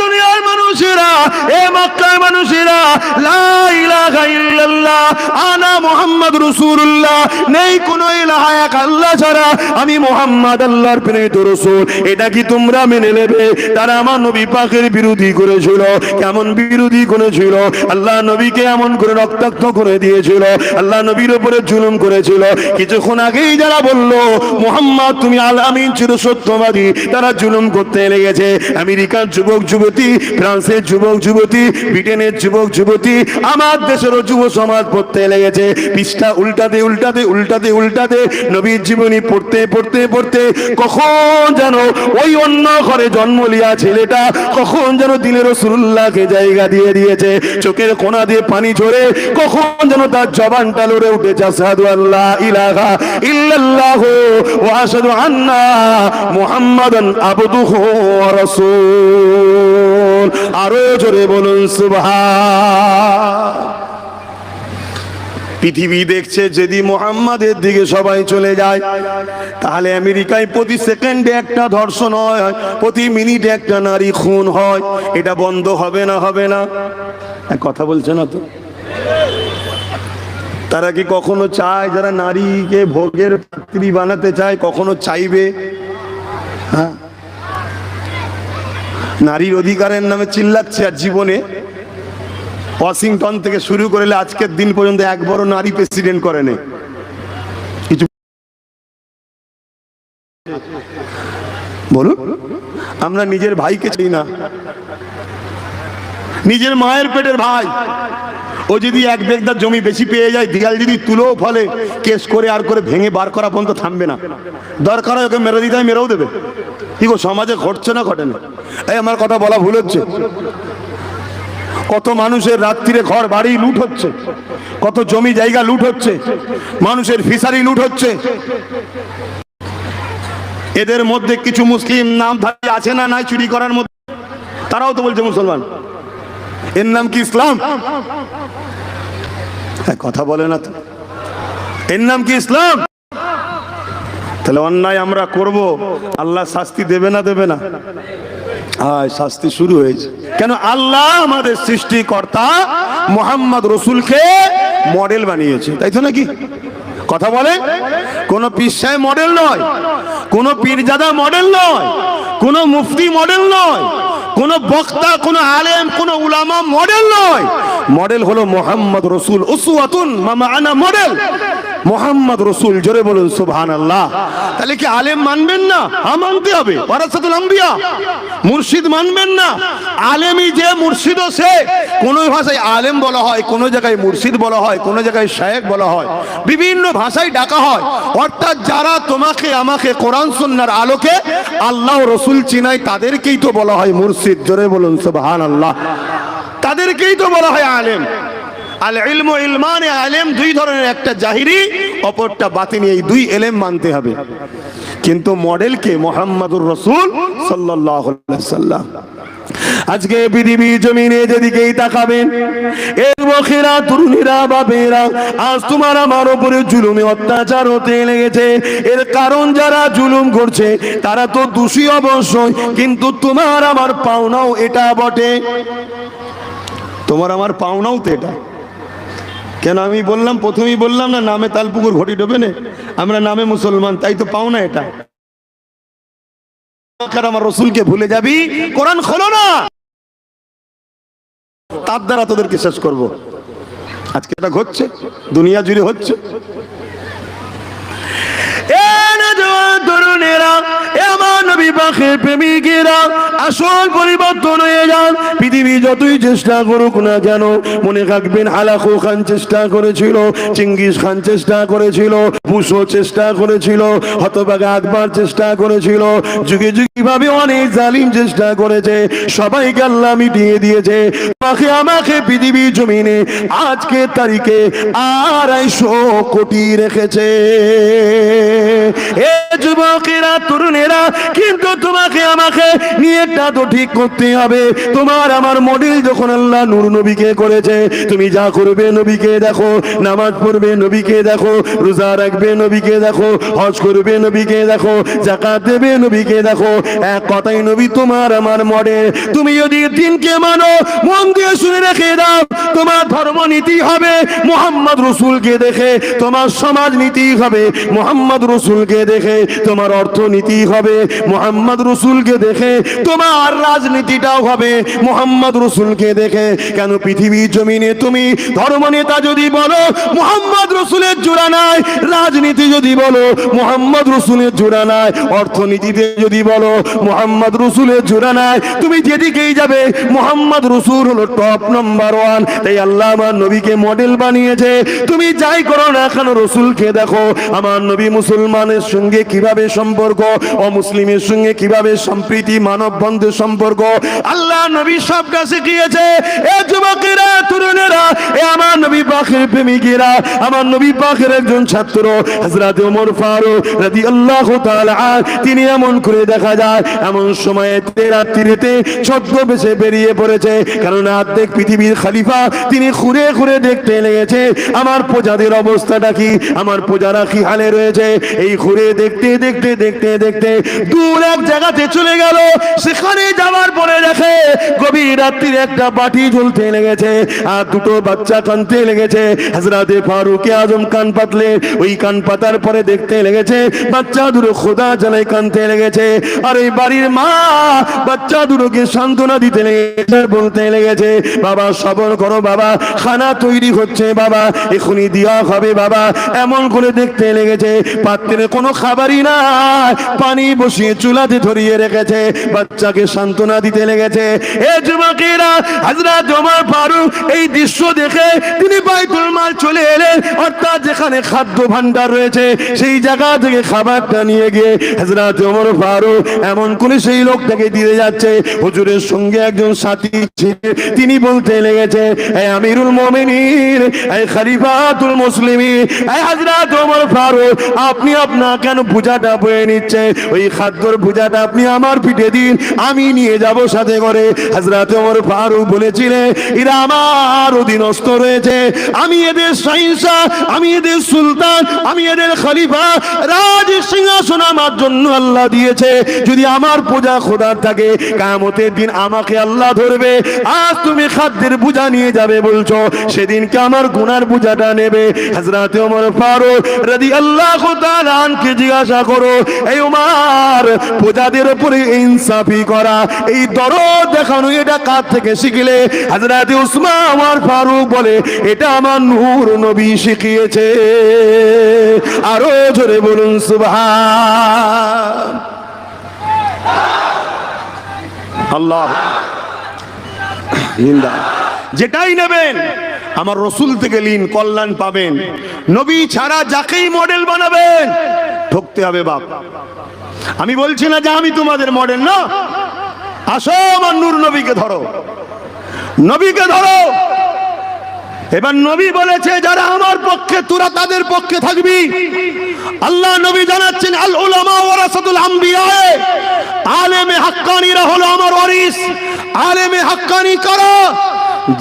Speaker 1: দুনিয়ার মানুষ মানুষেরা, এ মক্কার মানুষেরা, লা ইলাহা ইল্লাল্লাহ আনা মুহাম্মদ রাসূলুল্লাহ, নেই কোনো ইলাহা এক আল্লাহ ছাড়া, আমি মুহাম্মদ আল্লাহর প্রেরিত রাসূল, এটা কি তোমরা মেনে নেবে? তারা আমার নবী পাকের বিরোধী করেছিল। কেমন বিরোধী করেছিল? আল্লাহ নবীকে এমন করে রক্তাক্ত করে দিয়েছিল, আল্লাহ নবীর উপরে জুলুম করেছিল। কিছুক্ষণ আগেই যারা বলল মুহাম্মদ তুমি আল আমিন চির সত্যবাদী, তারা জুলুম করতে লেগেছে। আমেরিকার যুবক যুবতী, ফ্রান্সের যুবক যুবতী, ব্রিটেনের যুবক যুবতী, আমার দেশেরও যুব সমাজ পড়তে লেগেছে। পৃষ্ঠা উল্টাতে উল্টাতে উল্টাতে উল্টাতে নবীর জীবনী পড়তে পড়তে পড়তে কখন যেন ওই অন্য ঘরে জন্ম লিয়া ছেলেটা কখন যেন দিনের রাসূলুল্লাহকে জায়গা দিয়ে দিয়েছে। চোখের কোণা দিয়ে পানি ঝরে কখন যেন তার জবানটা লড়ে উঠেছে, আশহাদু আল্লা ইলাহা ইল্লাল্লাহু ওয়া আশহাদু আন্না মুহাম্মাদান আবদুহু ওয়া রাসূল। আরো জোরে বলুন সুবহান। পৃথিবী দেখছে যদি মুহাম্মাদের দিকে সবাই চলে যায়, তাহলে আমেরিকায় প্রতি সেকেন্ডে একটা ধর্ষণ হয়, প্রতি মিনিটে একটা নারী খুন হয়। এটা বন্ধ হবে না? হবে না? কথা বলছে না তো। তারা কি কখনো চায়, যারা নারীকে ভোগের পাত্রী বানাতে চায়, কখনো চাইবে? হ্যাঁ, নারীর অধিকারের নামে চিল্লাচ্ছে, আর জীবনে ওয়াশিংটন থেকে শুরু করে আজকের দিন পর্যন্ত একবারও নারী প্রেসিডেন্ট করে নেই। কিছু বলুন, আমরা নিজের ভাইকে চাই না, নিজের মায়ের পেটের ভাই, ও যদি এক বেগদার জমি বেশি পেয়ে যায়, দিয়াল যদি তুলেও ফলে, কেস করে আর করে ভেঙে বার করা পর্যন্ত থামবে না। দরকার হয় ওকে মেরে দিতে হয়, মেরেও দেবে। কি গো, সমাজে ঘটছে না ঘটে না? এই আমার কথা বলা ভুল হচ্ছে? কত মানুষের রাত্রিরে ঘর বাড়ি লুট হচ্ছে, কত জমি জায়গা লুট হচ্ছে, মানুষের ফিশারি লুট হচ্ছে। এদের মধ্যে কিছু মুসলিম নামধারী আছে না নাই চুরি করার মধ্যে? তারাও তো বলছে মুসলমান। এর নাম কি ইসলাম? কথা বলে না তো। এর নাম কি ইসলাম? তাহলে অন্যায় আমরা করব, আল্লাহ শাস্তি দেবে না? দেবে না? শাস্তি শুরু হয়েছে। কেন? আল্লাহ আমাদের সৃষ্টিকর্তা মুহাম্মদ রাসূলকে মডেল বানিয়েছে, তাই তো নাকি? কথা বলে, কোন পীর সাহেব মডেল নয়, কোন পীরজাদা মডেল নয়, কোন মুফতি মডেল নয়, কোন বক্তা, কোন আলেম, কোন উলামা মডেল নয়। মডেল হলো মুহাম্মদ রাসূল। উসওয়াতুন মা'আনা মডেল মুহাম্মদ রাসূল। জোরে বলুন সুবহানাল্লাহ। তাহলে কি আলেম মানবেন না? হ্যাঁ, মানতে হবে। ওয়ারাসাতুল আম্বিয়া, মুর্শিদ মানবেন না? আলেমই যে মুর্শিদ, সে কোন ভাষায় আলেম বলা হয়, কোন জায়গায় মুর্শিদ বলা হয়, কোন জায়গায় শায়েখ বলা হয়, বিভিন্ন ভাষায় ডাকা হয়। অর্থাৎ যারা তোমাকে আমাকে কোরআন সুন্নাহর আলোকে আল্লাহ রাসূল চিনায়, তাদেরকেই তো বলা হয় মুর্শিদ। জোরে বলুন সুবহানাল্লাহ। তাদেরকেই তো বলা হয় আলেম। আল ইলমু ইলমানে, আলেম দুই ধরনের, একটা জাহিরি, অপরটা বাতিনি। এই দুই ইলম মানতে হবে। কিন্তু মডেল কে? মুহাম্মদুর রাসূল সাল্লাল্লাহু আলাইহি ওয়াসাল্লাম। আজকে পৃথিবী জমিনে যেদিকেই তাকাবেন, এর বখেরা, তরুণীরা, বাপেরা, আজ তোমার আমার উপরে জুলুমে অত্যাচার হতে লেগেছে। এর কারণ যারা জুলুম করছে তারা তো দোষী অবশ্যই, কিন্তু তোমার আমার পাওনাও এটা বটে। তোমার আমার পাওনাও তো এটা। কেন আমি বললাম, প্রথমেই বললাম না, নামে তালপুকুর ঘটি ডোবে না, আমরা নামে মুসলমান, তাই তো পাওনা এটা। আমার রাসূলকে ভুলে যাবি, কোরআন খোলো না, তার দ্বারা তোদেরকে শেষ করব। আজকে এটা ঘটছে, দুনিয়া জুড়ে হচ্ছে। তরুণেরা, আমার নবী পাকের প্রেমিকেরা, আসল পরিবর্তন হয়ে যান। পৃথিবী যতই চেষ্টা করুক না কেন, মনে রাখবেন হালাকু খান চেষ্টা করেছিল, চিঙ্গিস খান চেষ্টা করেছিল, বুশো চেষ্টা করেছিল, হতভাগা আকবর চেষ্টা করেছিল, যুগে যুগে ভাবে অনেক জালিম চেষ্টা করেছে, সবাইকে আল্লাহ মিটিয়ে দিয়েছে। আমাকে আমাকে পৃথিবী জমিনে আজকে তারিখে 250 কোটি রেখেছে। এ যুবকেরা, তরুণেরা, কিন্তু তোমাকে আমাকে নিয়েটা তো ঠিক করতে হবে। তোমার আমার মডেল যখন আল্লাহ নূর নবীকে করেছে, তুমি যা করবে নবীকে দেখো, নামাজ পড়বে নবীকে দেখো, রোজা রাখবে নবীকে দেখো, হজ করবে নবীকে দেখো, যাকাত দেবে নবীকে দেখো। এক কথাই নবী তোমার আমার মডেল। তুমি যদি দিনকে মানো, মন দিয়ে শুনে রেখে দাও, তোমার ধর্ম নীতি হবে মুহাম্মদ রসুলকে দেখে, তোমার সমাজ নীতি হবে মুহাম্মদ রসুলকে দেখে, তোমার অর্থনীতি হবে মুহাম্মদ রসুলকে দেখে, তোমার রাজনীতিটাও হবে মুহাম্মদ রসুলকে দেখে। কেন পৃথিবীর জমিনে তুমি ধর্ম নেতা যদি বলো মুহাম্মদ রসুলের জোড়া নাই, রাজনীতি যদি বলো মুহাম্মদ রসুলের জোড়া নাই, অর্থনীতিতে যদি বলো মুহাম্মদ রসুলের জোড়া নাই, তুমি যেদিকেই যাবে মুহাম্মদ রসুল হলো টপ নাম্বার ওয়ান। তাই আল্লাহ আমার নবীকে মডেল বানিয়েছে। তুমি যাই করো না কেন রসুলকে দেখো। আমার নবী মুসলমানের সঙ্গে কিভাবে সম্পর্ক, অমুসলিমের সঙ্গে কিভাবে সম্প্রীতি, মানব বন্ধের সম্পর্ক আল্লাহ নবী সব কাছে গিয়েছে। এ যুবকেরা, তরুণেরা, এ আমার নবী পাকের প্রেমিকেরা, আমার নবী পাকের একজন ছাত্র হযরত ওমর ফারুক রাদিয়াল্লাহু তাআলা, তিনি এমন করে দেখা যায় এমন সময়ে রাত্রিতে ছদ্মবেশে বেরিয়ে পড়েছে। কারণ অর্ধেক পৃথিবীর খলিফা, তিনি ঘুরে ঘুরে দেখতে লেগেছে আমার প্রজাদের অবস্থাটা কি, আমার প্রজারা কি হালে রয়েছে। এই ঘুরে দেখতে দেখতে দেখতে দেখতে দূর এক জায়গাতে চলে গেল। সেখানে যাওয়ার পরে দেখে গভীর রাত্রির একটা বাটি জ্বলতে লেগেছে আর দুটো বাচ্চা কাঁদতে লেগেছে। হযরতে ফারুক আজম কান পাতলে, ওই কান পাতার পরে দেখতে লেগেছে বাচ্চা দুটো খোদা জ্বালায় কাঁদতে লেগেছে। আর এই বাড়ির মা বাচ্চা দুটোকে সান্ত্বনা দিতে লেগেছে, বলতে লেগেছে বাবা সবর করো বাবা, খানা তৈরি হচ্ছে বাবা, এখনই দেওয়া হবে বাবা। এমন করে দেখতে লেগেছে পাত্রে কোনো খাবারই নাই, পানি বসিয়ে চুলাতে ধরিয়ে রেখেছে, বাচ্চাকে সান্ত্বনা দিতে লেগেছে। এ যুবকেরা, হযরত ওমর ফারুক এই দৃশ্য দেখে তিনি বাইতুল মাল চলে এলেন, অর্থাৎ যেখানে খাদ্য ভান্ডার রয়েছে সেই জায়গা থেকে খাবারটা নিয়ে গিয়ে হযরত ওমর ফারুক এমন করে সেই লোকটাকে দিয়ে যাচ্ছে। হুজুরের সঙ্গে একজন সাথী ছিল, তিনি বলতে লেগেছে এই আমিরুল মুমিনিন, এই খলিফাতুল মুসলিমিন, এই হযরত ওমর ফারুক, আপনি আপনার কেন বোঝাটা বয়ে নিচ্ছে? ওই খাদ্যর বোঝাটা আপনি আমার পিঠে দিন, আমি নিয়ে যাব সাথে করে। হযরত ওমর ফারুক বলেছিলেন এরা আমার অধীনস্থ রয়েছে, আমি এদের শাহিনশাহ, আমি এদের সুলতান, আমি এদের খলিফা, রাজ সিংহাসন আমার জন্য আল্লাহ দিয়েছে। যদি আমার পূজা খোদার থাকে, কিয়ামতের দিন আমাকে আল্লাহ ধরবে। আজ তুমি খাদ্যের বোঝা নিয়ে যাবে বলছো, সেদিনকে আমার গুনার বোঝাটা নেবে। হযরত ওমর ফারুক রাদিয়াল্লাহু তাআলা আনকে জিজ্ঞাসা করো, এই ওমর, প্রজাদের উপরে ইনসাফি করা, এই দরদ দেখানো, এটা কার থেকে শিখলে? হযরত উসমান ওমর ফারুক বলে এটা আমার নূর নবী শিখিয়েছে। আরো জোরে বলুন সুবহান আল্লাহ। যেটাই নেবেন আমার রসুল থেকে লিন, কল্যাণ পাবেন। নবী ছাড়া যাকেই মডেল বানাবেন ঠকতে হবে বাপ। আমি বলছি না যে আমি তোমাদের মডেল না, আসো আমার নূর নবীকে ধরো, নবীকে ধরো। এবার নবী বলেছে যারা আমার পক্ষে তোরা তাদের পক্ষে থাকবি। আল্লাহ নবী জানাচ্ছেন আল উলামা ওয়ারাসাতুল আম্বিয়া, আলেমে হাক্কানীরা হলো আমার ওয়ারিস। আলেমে হাক্কানী কারা?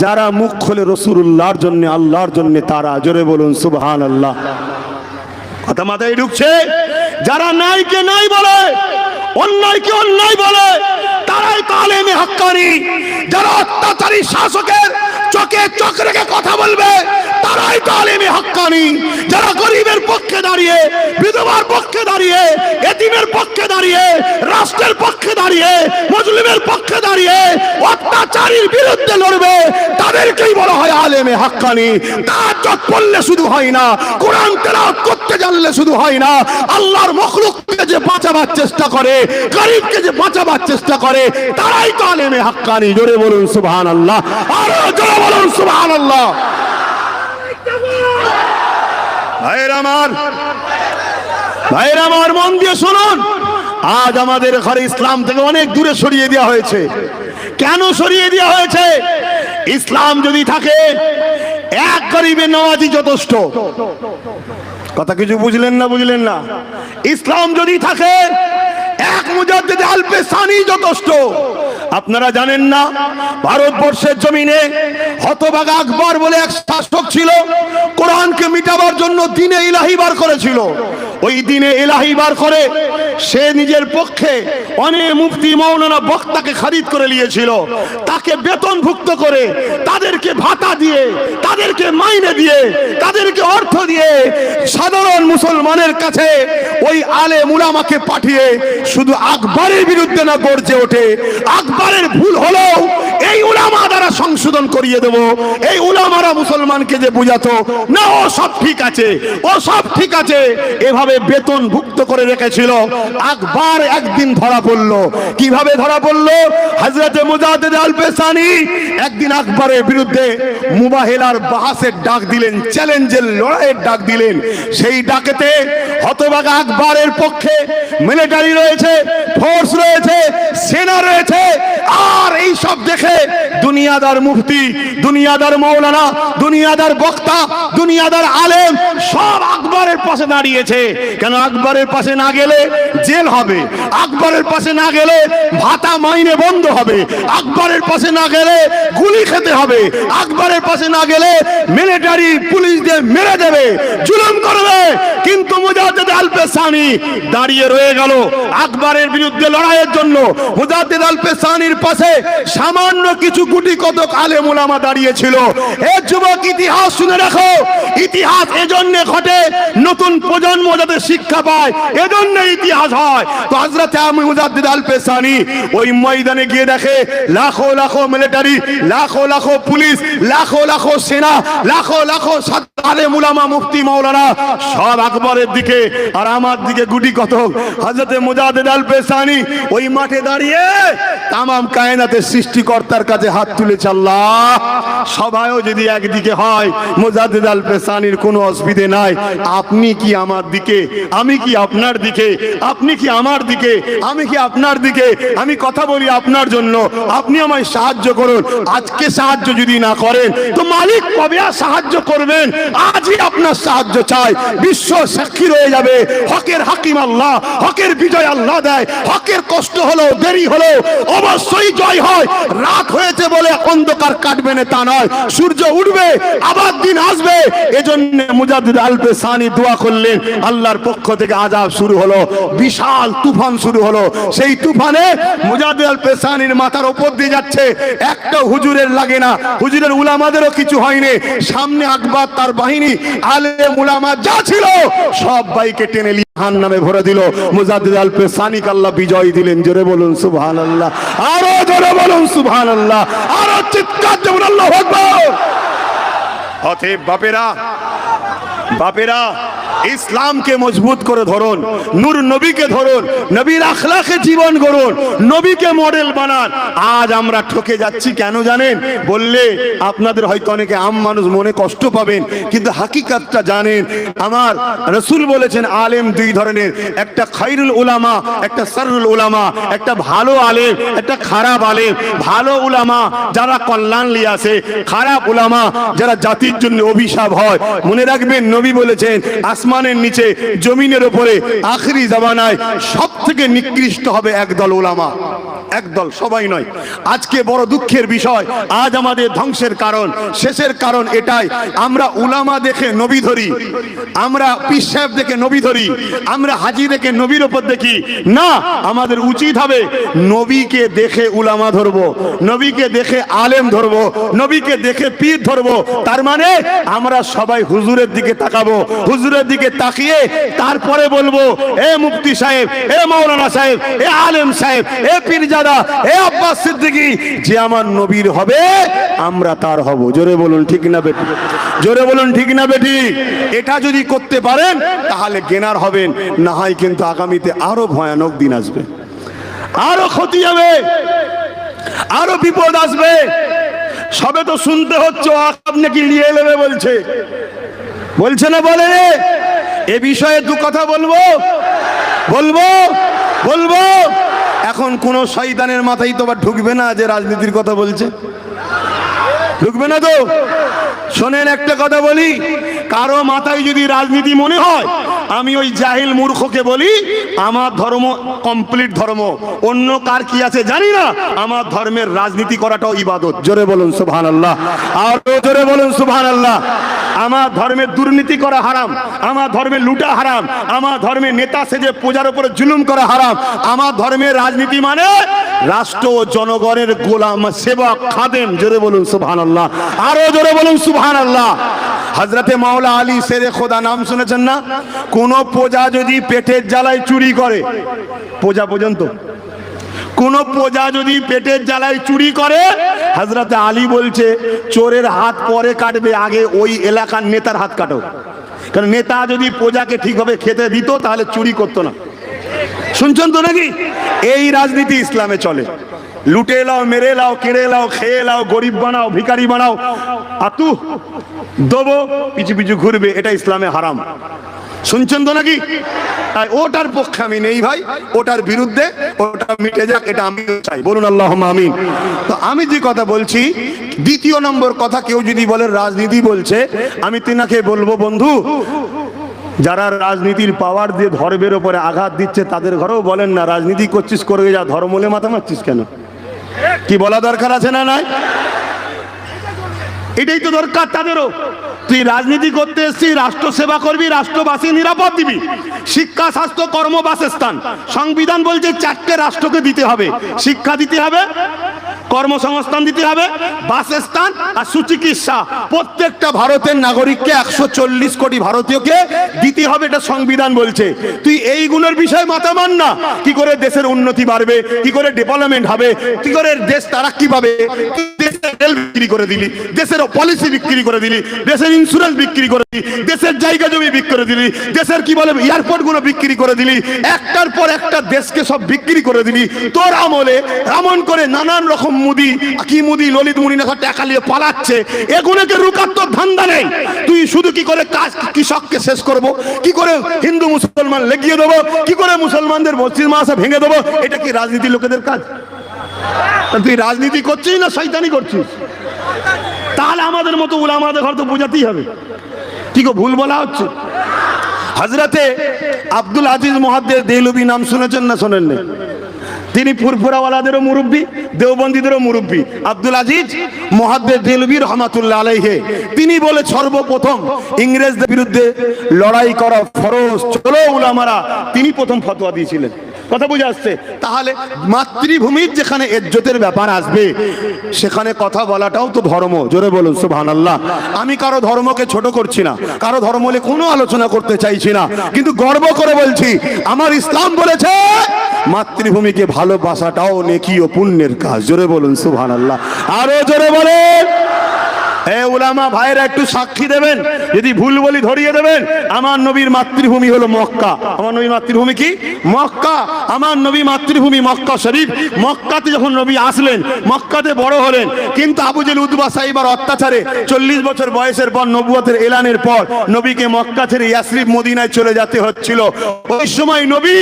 Speaker 1: যারা মুখ খুলে রাসূলুল্লাহর জন্য, আল্লাহর জন্য, তারা। জোরে বলুন সুবহানাল্লাহ। কথা মাথায় ঢুকছে? যারা নাইকে নাই বলে, অন্যায়কে অন্যায় বলে, তারাই তো আলেমে হাক্কানী। যারা অত্যাচারী শাসকের চোখে চোখ রেখে কথা বলবে, তারাই তো আলেমে হাক্কানী। যারা গরিবের পক্ষে দাঁড়িয়ে, বিধবার পক্ষে দাঁড়িয়ে, এতিমের পক্ষে দাঁড়িয়ে, রাষ্ট্রের পক্ষে দাঁড়িয়ে, মুসলিমের পক্ষে দাঁড়িয়ে অত্যাচারীর বিরুদ্ধে লড়বে, তাদেরকেই বলা হয় আলেমে হাক্কানী। তাহাজ্জুদ পড়লে শুধু হয় না, কোরআন তেলাওয়াত করতে জানলে শুধু হয় না, আল্লাহর মাখলুককে যে বাঁচাবার চেষ্টা করে, গরিবকে যে বাঁচাবার চেষ্টা করে, তারাই তো আলেমে হাক্কানী। জোরে বলুন সুবহানাল্লাহ, আরো জোরে বলুন সুবহানাল্লাহ। ভাইরা আমার, ভাইরা আমার, মন দিয়ে শুনুন। আজ আমাদের ঘরে ইসলাম থেকে অনেক দূরে সরিয়ে দেওয়া হয়েছে। কেন সরিয়ে দেওয়া হয়েছে? ইসলাম যদি থাকে এক গরিবের নামাজি যথেষ্ট। কথা কিছু বুঝলেন না? বুঝলেন না? ইসলাম যদি থাকে এক মুজাদ্দিদ মুজাদ্দিদ আল পেসানি যথেষ্ট। আপনারা জানেন না, ভারতবর্ষের জমিনে হতভাগা আকবর বলে এক শাসক ছিল, কোরআনকে মিটাবার জন্য দ্বীনে ইলাহি বার করেছিল। ওই দ্বীনে ইলাহি বার করে সে নিজের পক্ষে অনেক মুফতি মাওলানা বক্তাকে খরিদ করে নিয়েছিল, তাকে বেতনভুক্ত করে, তাদেরকে ভাতা দিয়ে, তাদেরকে মাইনে দিয়ে, তাদেরকে অর্থ দিয়ে সাধারণ মুসলমানের কাছে ওই আলেম উলামাকে পাঠিয়ে শুধু আকবরের বিরুদ্ধে না গর্জে ওঠে, আকবরের ভুল হলো এই উলামা দ্বারা সংশোধন করিয়ে দেব। এই উলামারা মুসলমানকে যে বুঝাতো না ও সব ঠিক আছে, ও সব ঠিক আছে, এভাবে বেতনভুক্ত করে রেখেছিল। আকবর একদিন ধরা পড়লো। কিভাবে ধরা পড়লো? হযরতে মুজাদ্দিদ আল পেসানি একদিন আকবরের বিরুদ্ধে মুবাহিলার বাহাসের ডাক দিলেন, চ্যালেঞ্জের লড়াইয়ের ডাক দিলেন। সেই ডাকেতে হতভাগা আকবরের পক্ষে মিলিটারি রয়েছে, ফোর্স রয়েছে, সেনা রয়েছে। আর এই সব দেখে দুনিয়াদার মুফতি, দুনিয়াদার মাওলানা, দুনিয়াদার বক্তা, দুনিয়াদার আলেম সব আকবরের পাশে দাঁড়িয়েছে। কেন? আকবরের পাশে না গেলে জেল হবে, আকবরের পাশে না গেলে ভাতা মাইনে বন্ধ হবে, আকবরের পাশে না গেলে গুলি খেতে হবে, আকবরের পাশে না গেলে মিলিটারি পুলিশ দিয়ে মেরে দেবে, জুলুম করবে। কিন্তু মুজাদ্দিদ আল পেসানি দাঁড়িয়ে রয়ে গেল আকবরের বিরুদ্ধে লড়াইয়ের জন্য। মুজাদ্দিদ আল পেসানির পাশে সামান্য কিছু গুটি কতক আলেম উলামা দাঁড়িয়েছিল। এ যুবক, ইতিহাস শুনে রাখো, ইতিহাস এজন্য ঘটে নতুন প্রজন্ম যাতে শিক্ষা পায়, এজন্য ইতিহাস হয়। তো হযরত মুজাদ্দিদ আল পেসানি ওই ময়দানে গিয়ে দেখে লাখো লাখো মিলিটারি, লাখো লাখো পুলিশ, লাখো লাখো সেনা, লাখো লাখো আলেম উলামা মুফতি মাওলানা সব আকবরের দিকে, আর আমার দিকে গুটি কতক। হযরত মুজাদ্দিদ আল পেসানি ওই মাঠে দাঁড়িয়ে তামাম কায়নাতের সৃষ্টিকর্তার কাছে হাত তুলেছে, আল্লাহ সবাইও যদি একদিকে হয়, মুজাদ্দিদ আল পেসানির কোনো অসুবিধে নাই। আপনি কি আমার দিকে, আমি কি আপনার দিকে, আপনি কি আমার দিকে, আমি কি আপনার দিকে। আমি কথা বলি আপনার জন্য, আপনি আমায় সাহায্য করুন। আজকে সাহায্য যদি না করেন তো মালিক কবে আর সাহায্য করবেন? আজই আপনার সাহায্য চাই। বিশ্ব সাক্ষী রয়ে যাবে, হকের হাকিম আল্লাহ, হকের বিজয় আল্লাহ দেয়। হকের কষ্ট হলো, দেরি হলো, অবশ্যই জয় হয়। রাত হয়েছে বলে অন্ধকার কাটবে না তা নয়, সূর্য উঠবে, আবার দিন আসবে। এজন্য মুজাদ্দিদ আল পেসানি দোয়া করলেন, আল্লাহর পক্ষ থেকে আযাব শুরু হলো, বিশাল তুফান শুরু হলো। সেই তুফানে মুজাদ্দিদ আল পেসানির মাথার উপর দিয়ে যাচ্ছে, একটা হুজুরের লাগে না, হুজুরের উলামাদেরও কিছু হয়নি। সামনে আকবর, তার বাহিনী, আলেম উলামা যা ছিল সব বাইকে টেনে জাহান্নামে ভরে দিল। মুজাদ্দিদ আল পেসানিকে আল্লাহ বিজয় দিলেন। জোরে বলুন সুবহানাল্লাহ, আরো জোরে বলুন সুবহানাল্লাহ, আরো চিৎকার দিয়ে বলুন আল্লাহু আকবার। অতএব বাপেরা, বাপেরা ইসলামকে মজবুত করে ধরুন, নূর নবীকে ধরুন, নবীর আখলাকে জীবন গড়ুন, নবীকে মডেল বানান। আজ আমরা ঠকে যাচ্ছি কেন জানেন? বললে আপনাদের হয়তো অনেকে আম মানুষ মনে কষ্ট পাবেন, কিন্তু হাকিকাতটা জানেন। আমার রাসূল বলেছেন আলেম দুই ধরনের, একটা খায়রুল উলামা, একটা শাররুল উলামা। একটা ভালো আলেম, একটা খারাপ আলেম। ভালো উলামা যারা কল্যাণ নিয়ে আসে, খারাপ উলামা যারা জাতির জন্য অভিশাপ হয়। মনে রাখবেন নবী বলেছেন আসমানের নিচে জমিনের উপরে আখিরি জামানায় সব থেকে নিকৃষ্ট হবে একদল উলামা। একদল, সবাই নয়। আজকে বড় দুঃখের বিষয়, আজ আমাদের ধ্বংসের কারণ, শেষের কারণ এটাই, আমরা উলামা দেখে নবী ধরি, আমরা পীর সাহেব দেখে নবী ধরি, আমরা হাজী দেখে নবীর উপর দেখি না। আমাদের উচিত হবে নবীকে দেখে উলামা ধরবো, নবীকে দেখে আলেম ধরবো, নবীকে দেখে পীর ধরবো। তার মানে আমরা সবাই হুজুরের দিকে তাকাবো, হুজুরের দিকে তাকিয়ে তারপরে বলবো, এ মুফতি সাহেব, এ মাওলানা সাহেব, এ আলেম সাহেব, এ পীরজাদা, এ আব্বাস সিদ্দিকী, যে আমার নবীর হবে আমরা তার হব। জোরে বলুন ঠিক না বেটি? জোরে বলুন ঠিক না বেটি? এটা যদি করতে পারেন তাহলে গেনার হবেন, না হয় কিন্তু আগামীতে আরো ভয়ানক দিন আসবে, আরো ক্ষতি হবে, আরো বিপদ আসবে। সবে তো শুনতে হচ্ছে আপনি কি নিয়ে নেবে বলছে, বলছে না? বলে এ বিষয়ে দু কথা বলবো, বলবো, বলবো। এখন কোন শয়তানের মাথায় তো আবার ঢুকবে না যে রাজনীতির কথা বলছে, ঢুকবে না তো। শোনেন একটা কথা বলি, কারো মাথায় যদি রাজনীতি মনে হয় আমি ওই জাহিল মূর্খকে বলি আমার ধর্ম কমপ্লিট ধর্ম, অন্য কার কি আছে জানি না, আমার ধর্মের রাজনীতি করাটাও ইবাদত। জোরে বলুন সুবহানাল্লাহ, আর জোরে বলুন সুবহানাল্লাহ। আমার ধর্মের দুর্নীতি করা হারাম, আমার ধর্মে লুটা হারাম, আমার ধর্মে নেতা সেজে প্রজার উপরে জুলুম করা হারাম। আমার ধর্মের রাজনীতি মানে রাষ্ট্র ও জনগণের গোলাম সেবক খাদেম। জোরে বলুন সুবহানাল্লাহ, আরো জোরে বলুন সুবহানাল্লাহ। হযরতে মাওলা আলী শেরে খোদা নাম শুনেছেন না? কোন প্রজা যদি পেটের জ্বালায় চুরি করে, প্রজা পর্যন্ত কোন প্রজা যদি পেটের জ্বালায় চুরি করে, হযরতে আলী বলছে চোরের হাত পরে কাটবে, আগে ওই এলাকার নেতার হাত কাটো। কারণ নেতা যদি প্রজাকে ঠিকভাবে খেতে দিত তাহলে চুরি করতো না। শুনছেন তো নাকি? এই রাজনীতি ইসলামে চলে। লুটে লাও, মেরে লাও, কেড়ে লাও, খেয়ে লাও, গরিব বানাও, ভিখারি বানাও, আতু দেবো পিছু পিছু ঘুরবে, এটা ইসলামে হারাম। শুনছেন তো নাকি? তাই ওটার পক্ষে আমি নেই ভাই, ওটার বিরুদ্ধে, ওটা মিটে যাক, এটা আমি চাই। বলুন আল্লাহুম্মা আমিন। তো আমি যে কথা বলছি, দ্বিতীয় নম্বর কথা, কেউ যদি বলে রাজনীতি বলছে, আমি তিনাকে বলবো বন্ধু, যারা রাজনীতির পাওয়ার দিয়ে ধর্মের উপরে আঘাত দিচ্ছে তাদের ঘরেও বলেন না রাজনীতি করছিস করে যা, ধর্মলে মাথা মারছিস কেন? কি বলা দরকার আছে না নাই? এটাই তো দরকার তাদেরও। তুই রাজনীতি করতে এসেছিস, রাষ্ট্র সেবা করবি, রাষ্ট্রবাসী নিরাপদ দিবি, শিক্ষা, স্বাস্থ্য, কর্ম, বাসস্থান। সংবিধান বলছে 4টে রাষ্ট্রকে দিতে হবে, শিক্ষা দিতে হবে, কর্মসংস্থান দিতে হবে, বাসস্থান আর সুচিকিৎসা। প্রত্যেকটা ভারতের নাগরিককে 140 কোটি ভারতীয়কে দিতে হবে, এটা সংবিধান বলছে। তুই এইগুলোর বিষয়ে মাথা মান না। কি করে দেশের উন্নতি বাড়বে, কি করে ডেভেলপমেন্ট হবে, কি করে দেশ তারাক্কি পাবে। দেশের রেল বিক্রি করে দিলি, দেশের পলিসি বিক্রি করে দিলি, দেশের ইন্স্যুরেন্স বিক্রি করে দিলি, দেশের জায়গা জমি বিক্রি করে দিলি, দেশের কি বলে এয়ারপোর্ট গুলো বিক্রি করে দিলি, একটার পর একটা দেশকে সব বিক্রি করে দিলি। তোর আমলে এমন করে নানান রকম মুদি, কি মুদি, ললিত মুনি না টাকা নিয়ে পালাচ্ছে, এগুলোকে রুকার তোর ধান্দা নেই। তুই শুধু কি করে কাজ কৃষককে শেষ করব, কি করে হিন্দু মুসলমান লেগিয়ে দেবো, কি করে মুসলমানদের মসজিদ মাদ্রাসা ভেঙে দেবো, এটা কি রাজনীতি লোকেদের কাজ? তুই রাজনীতি করছিস না শয়তানি করছিস? তাহলে আমাদের মতো উলামাদের ঘর তো বোঝাতেই হবে। কি গো ভুল বলা হচ্ছে? হযরতে আব্দুল আজিজ মুহাদ্দিস দেহলভী নাম শুনেছেন না শোনেন না? তিনি ফুরফুরাওয়ালাদেরও মুরব্বী, দেওবন্দীদেরও মুরব্বী। আব্দুল আজিজ মুহাদ্দিস দেহলভী রাহমাতুল্লাহ আলাইহি, তিনি বলে সর্বপ্রথম ইংরেজদের বিরুদ্ধে লড়াই করা ফরজ, চলো উলামারা, তিনি প্রথম ফতোয়া দিয়েছিলেন। কথা বুঝে আসছে? তাহলে মাতৃভূমির যেখানে ইজ্জতের ব্যাপার আসবে সেখানে কথা বলাটাও তো ধর্ম। জোরে বলুন সুবহানাল্লাহ। আমি কারো ধর্মকে ছোট করছি না, কারো ধর্ম নিয়ে কোনো আলোচনা করতে চাইছি না, কিন্তু গর্ব করে বলছি আমার ইসলাম বলেছে মাতৃভূমিকে ভালোবাসাটাও নেকি ও পুণ্যের কাজ। জোরে বলুন সুবহানাল্লাহ, আরো জোরে বলেন। হে উলামা ভাইরা একটু সাক্ষী দেবেন, যদি ভুল বলি ধরিয়ে দেবেন। আমার নবীর মাতৃভূমি হলো মক্কা। আমার নবীর মাতৃভূমি কি? মক্কা। আমার নবী মাতৃভূমি মক্কা শরীফ। মক্কাতে যখন নবী আসলেন, মক্কাতে বড় হলেন, কিন্তু আবু জেহেল উতবা সাইবার অত্যাচারে 40 বছর বয়সের পর নবুয়তের এলানের পর নবীকে মক্কা ছেড়ে ইয়াসরিব মদিনায় চলে যেতে হচ্ছিল। ওই সময় নবী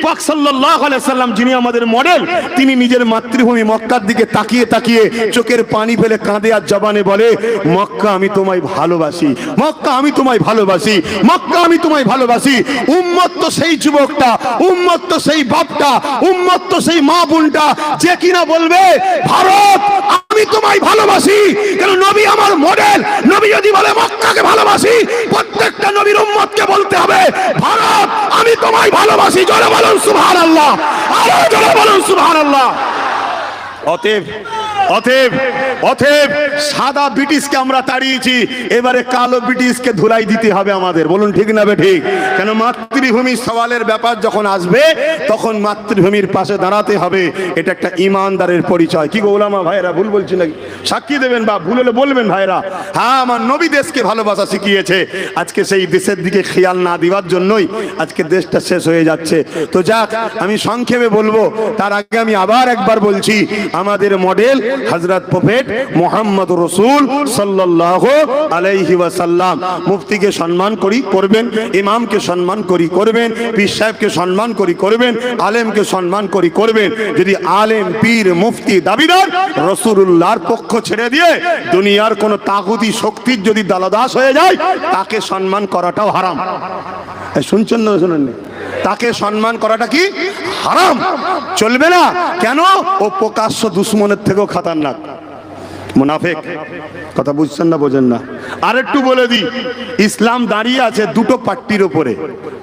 Speaker 1: পাক সাল্লাল্লাহু আলাইহি সাল্লাম, যিনি আমাদের মডেল, তিনি নিজের মাতৃভূমি মক্কার দিকে তাকিয়ে তাকিয়ে চোখের পানি ফেলে কাঁদে আর জবানে বলে, মক্কা আমি তোমায় ভালোবাসি, মক্কা আমি তোমায় ভালোবাসি, মক্কা আমি তোমায় ভালোবাসি। উম্মত তো সেই যুবকটা, উম্মত তো সেই বাপটা, উম্মত তো সেই মা বোনটা যে কিনা বলবে ভারত আমি তোমায় ভালোবাসি। কেন? নবী আমার মডেল। নবী যদি বলে মক্কাকে ভালোবাসি, প্রত্যেকটা নবীর উম্মতকে বলতে হবে ভারত আমি তোমায় ভালোবাসি। জোরে বলুন সুবহানাল্লাহ, আরো জোরে বলুন সুবহানাল্লাহ। অতএব অতএব অতএব সাদা ব্রিটিশকে আমরা তাড়িয়েছি, এবারে কালো ব্রিটিশকে ধুলাই দিতে হবে আমাদের। বলুন ঠিক না ঠিক? কেন? মাতৃভূমির সওয়ালের ব্যাপার যখন আসবে তখন মাতৃভূমির পাশে দাঁড়াতে হবে। এটা একটা ইমানদারের পরিচয়। কি গো উলামা ভাইরা, ভুল বলছি নাকি? সাক্ষী দেবেন বা ভুল হলে বলবেন ভাইরা। হ্যাঁ, আমার নবী দেশকে ভালোবাসা শিখিয়েছে। আজকে সেই দেশের দিকে খেয়াল না দেওয়ার জন্যই আজকে দেশটা শেষ হয়ে যাচ্ছে। তো যাক, আমি সংক্ষেপে বলবো, তার আগে আমি আবার একবার বলছি, আমাদের মডেল হযরত প্রফেট মুহাম্মদ মুহাম্মদ রাসূল সাল্লাল্লাহু আলাইহি ওয়াসাল্লাম। মুফতিকে সম্মান করি করবেন, ইমামকে সম্মান করি করবেন, পীর সাহেবকে সম্মান করি করবেন, আলেমকে সম্মান করি করবেন। যদি আলেম, পীর, মুফতি দাবিদার রাসূলুল্লাহর পক্ষ ছেড়ে দিয়ে দুনিয়ার কোন তাগুতি শক্তির যদি দালদাস হয়ে যায়, তাকে সম্মান করাটাও হারাম। শুনছেন না শুনেন? তাকে সম্মান করাটা কি হারাম, চলবে না। কেন? ও প্রকাশ্য দুশ্মনের থেকেও খতরনাক, মুনাফিক। কথা বুঝছেন না বোঝেন না? আর একটু বলে দিই, ইসলাম দাঁড়িয়ে আছে দুটো পাট্টির উপরে।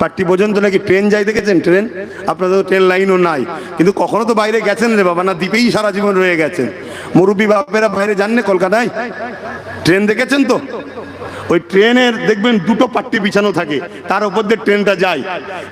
Speaker 1: পাট্টি পর্যন্ত নাকি ট্রেন যায়, দেখেছেন ট্রেন? আপনাদের ট্রেন লাইনও নাই, কিন্তু কখনো তো বাইরে গেছেন রে বাবা? না দ্বীপেই সারা জীবন রয়ে গেছেন? মুরব্বী বাপেরা বাইরে যান না কলকাতায়? ট্রেন দেখেছেন তো? ওই ট্রেনের দেখবেন দুটো পাট্টি বিছানো থাকে, তার উপর দিয়ে ট্রেনটা যায়।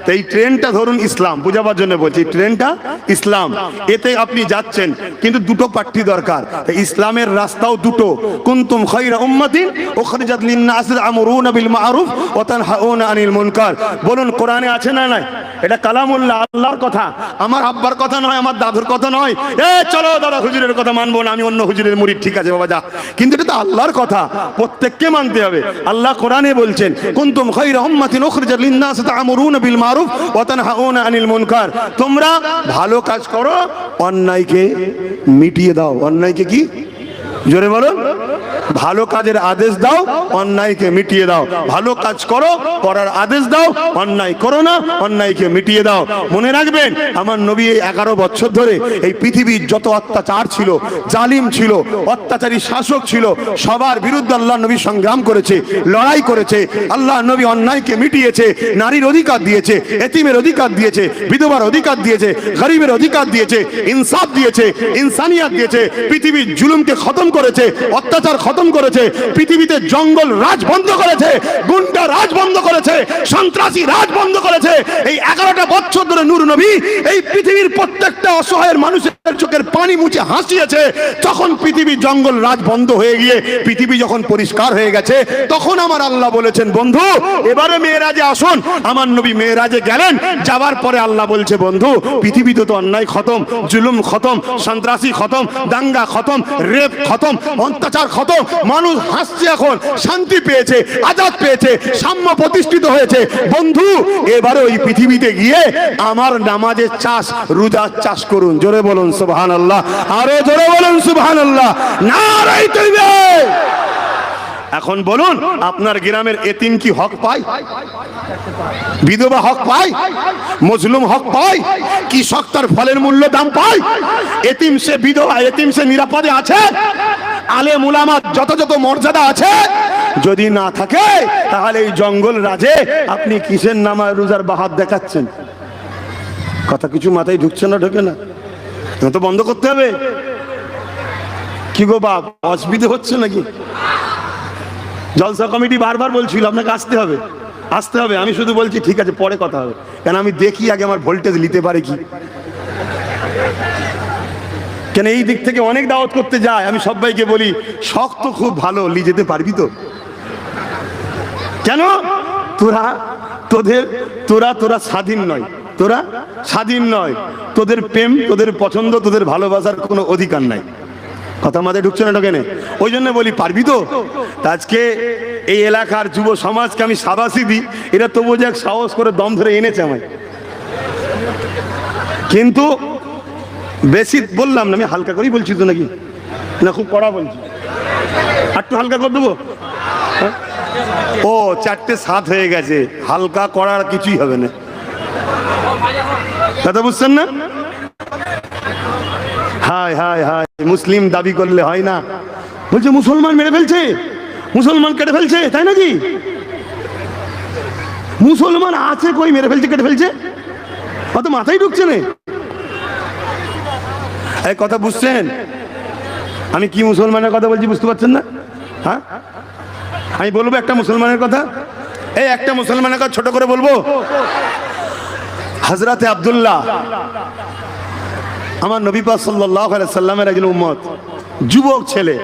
Speaker 1: তো এই ট্রেনটা ধরুন ইসলাম, বুঝাবার জন্য বলছি, ট্রেনটা ইসলাম, এতে আপনি যাচ্ছেন, কিন্তু দুটো পাট্টি দরকার। ইসলামের রাস্তাও দুটো। কুনতুম খায়রা উম্মাতিন উখরিজাত লিন-নাস তা'মুরুনা বিল মা'রুফ ওয়া তানহাউনা আনিল মুনকার। বলুন কোরআনে আছে না নাই? এটা কালামুল্লাহ, আল্লাহর কথা, আমার আব্বার কথা নয়, আমার দাদুর কথা নয়। চলো দাদা হুজুরের কথা মানবো না, আমি অন্য হুজুরের মুরিদ, ঠিক আছে বাবা যা, কিন্তু এটা তো আল্লাহর কথা, প্রত্যেককে মানতে হবে। আল্লাহ কোরআনে বলছেন কুনতুম খায়রা উম্মাতিন উখরিজাত লিন-নাস তা'মুরুনা বিল মা'রুফ ওয়া তানহাউনা আনিল মুনকার। তোমরা ভালো কাজ করো, অন্যায়কে মিটিয়ে দাও। অন্যায়কে কি? জোরে বলো। ভালো কাজের আদেশ দাও, অন্যায়কে মিটিয়ে দাও। ভালো কাজ করো, করার আদেশ দাও, অন্যায় করো না, অন্যায়কে মিটিয়ে দাও। মনে রাখবেন, আমার নবী এই 11 বছর ধরে এই পৃথিবীর যত অত্যাচার ছিল, জালিম ছিল, অত্যাচারী শাসক ছিল, সবার বিরুদ্ধে আল্লাহ নবী সংগ্রাম করেছে, লড়াই করেছে। আল্লাহ নবী অন্যায়কে মিটিয়েছে, নারীর অধিকার দিয়েছে, এতিমের অধিকার দিয়েছে, বিধবার অধিকার দিয়েছে, গরিবের অধিকার দিয়েছে, ইনসাফ দিয়েছে, ইনসানিয়াত দিয়েছে। পৃথিবীর জুলুমকে খতম করেছে, অত্যাচার খতম করেছে, পৃথিবীতে জঙ্গল রাজ বন্ধ করেছে, গুন্ডা রাজ বন্ধ করেছে, সন্ত্রাসী রাজ বন্ধ করেছে। এই 11টা বছর ধরে নূর নবী এই পৃথিবীর প্রত্যেকটা অসহায় মানুষের চোখের পানি মুছে হাসিয়েছে। তখন পৃথিবী জঙ্গল রাজ বন্ধ হয়ে গিয়ে পৃথিবী যখন পরিষ্কার হয়ে গেছে, তখন আমার আল্লাহ বলেছেন, বন্ধু এবারে মেরাজে আসুন। আমার নবী মেরাজে গেলেন, যাওয়ার পরে আল্লাহ বলছে, বন্ধু পৃথিবীতে তো অন্যায় খতম, জুলুম খতম, সন্ত্রাসী খতম, দাঙ্গা খতম, রেপ খতম, অত্যাচার খতম, মানুষ হাসছে, এখন শান্তি পেয়েছে, আজাদ পেয়েছে, সাম্য প্রতিষ্ঠিত হয়েছে। বন্ধু এবারে ওই পৃথিবীতে গিয়ে আমার নামাজের চাষ, রোজার চাষ করুন। জোরে বলুন সুবহানাল্লাহ, আরো জোরে বলুন সুবহানাল্লাহ, নারায়ে তাকবীর। এখন বলুন, আপনার গ্রামের এতিম কি হক পায়? বিধবা হক পায়? মজলুম হক পায়? কৃষক তার ফলের মূল্য দাম পায়? এতিম সে বিধবা, এতিম সে নিরাপদে আছে? আলেম উলামা যত যত মর্যাদা আছে যদি না থাকে, তাহলে এই জঙ্গল রাজে আপনি কিসের নামা রোজার বাহাত দেখাচ্ছেন? কথা কিছু মাথায় ঢুকছে না? ঢোকে না তো বন্ধ করতে হবে। কি গো বাপ, অসুবিধা হচ্ছে নাকি? জলসা কমিটি বারবার বলছিল আপনাকে আসতে হবে, আসতে হবে। আমি শুধু বলছি ঠিক আছে, পরে কথা হবে, কেন আমি দেখি আগে আমার ভোল্টেজ নিতে পারে কি। কেন এই দিক থেকে অনেক দাওয়াত করতে যায়, আমি সবাইকে বলি শক্ত খুব ভালো, নিয়ে যেতে পারবি তো? কেন? তোরা স্বাধীন নয়, তোরা স্বাধীন নয়, তোদের প্রেম, তোদের পছন্দ, তোদের ভালোবাসার কোনো অধিকার নাই। কথা মাথায় ঢুকছে না? ঢোকে না? ওই জন্য বলি পারবি তো? আজকে এই এলাকার যুব সমাজকে আমি সাবাসি দিই, এরা তবু যে এক সাহস করে দম ধরে এনেছে আমায়। কিন্তু বেশি বললাম না, আমি হালকা করেই বলছি তো, নাকি না খুব কড়া বলছি? একটু হালকা করে দেবো? ও 4:07 হয়ে গেছে, হালকা করার কিছুই হবে না। কথা বুঝছেন না? হায় হায় হায়, মুসলিম দাবি করলে হয় না, বলছে মুসলমান মেরে ফেলছে, মুসলমান কেটে ফেলছে, তাই নাকি? মুসলমান আছে কই মেরে ফেলছে, কেটে ফেলছে? অত মাথায় ঢুকছে না। এই কথা বুঝছেন? আমি কি মুসলমানের কথা বলছি বুঝতে পারছেন না? হ্যাঁ, আমি বলবো একটা মুসলমানের কথা, এই একটা মুসলমানের কথা ছোট করে বলবো। হযরতে আব্দুল্লাহ, আমার নবী পাক সাল্লাল্লাহু আলাইহি সাল্লামের একজন উম্মত, যুবক ছেলে,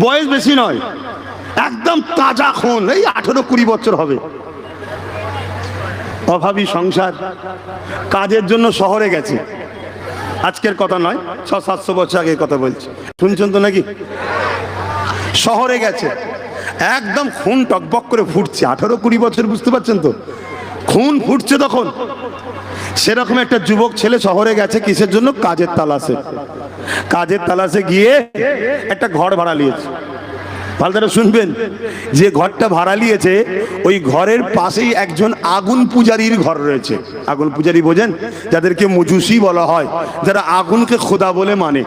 Speaker 1: বয়স বেশি নয়, একদম তাজা খুন, এই 18-20 বছর হবে। অভাবী সংসার, কাজের জন্য শহরে গেছে। আজকের কথা নয়, 600-700 বছর আগের কথা বলছি, শুনছেন তো নাকি? শহরে গেছে, একদম খুন টকবক করে ফুটছে, 18-20 বছর, বুঝতে পারছেন তো, খুন ফুটছে তখন। সেরকম একটা যুবক ছেলে শহরে গেছে কিসের জন্য? কাজের তালাশে। কাজের তালাশে গিয়ে একটা ঘর ভাড়া নিয়েছে। ভালো শুনবেন, যে ঘরটা ভাড়া নিয়েছে ওই ঘরের পাশেই একজন আগুন পূজারীর ঘর রয়েছে। আগুন পূজারী বোঝেন? যাদেরকে মজুসি বলা হয়, যারা আগুনকে খোদা বলে মানে,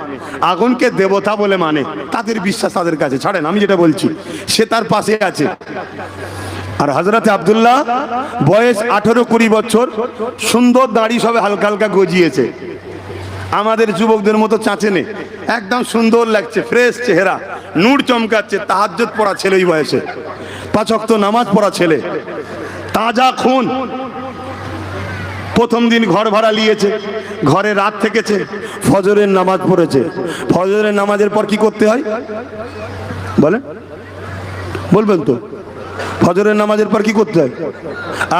Speaker 1: আগুনকে দেবতা বলে মানে, তাদের বিশ্বাস তাদের কাছে। ছাড়েন, আমি যেটা বলছি, সে তার পাশে আছে। আর হযরতে আব্দুল্লাহ বয়স 18-20 বছর, সুন্দর দাড়ি সবে হালকা হালকা গজিয়েছে, আমাদের যুবকদের মতো চাঁচে নেই, একদম সুন্দর লাগছে, ফ্রেশ চেহারা, নূর চমকাচ্ছে। তাহাজ্জুদ পড়া ছেলে ওই বয়সে, 5 ওয়াক্ত নামাজ পড়া ছেলে, তাজা খুন। প্রথম দিন ঘর ভাড়া নিয়েছে, ঘরে রাত থেকেছে, ফজরের নামাজ পড়েছে। ফজরের নামাজের পর কি করতে হয় বলেন? বলবেন তো? ফজরের নামাজের পর কি করতে হয়?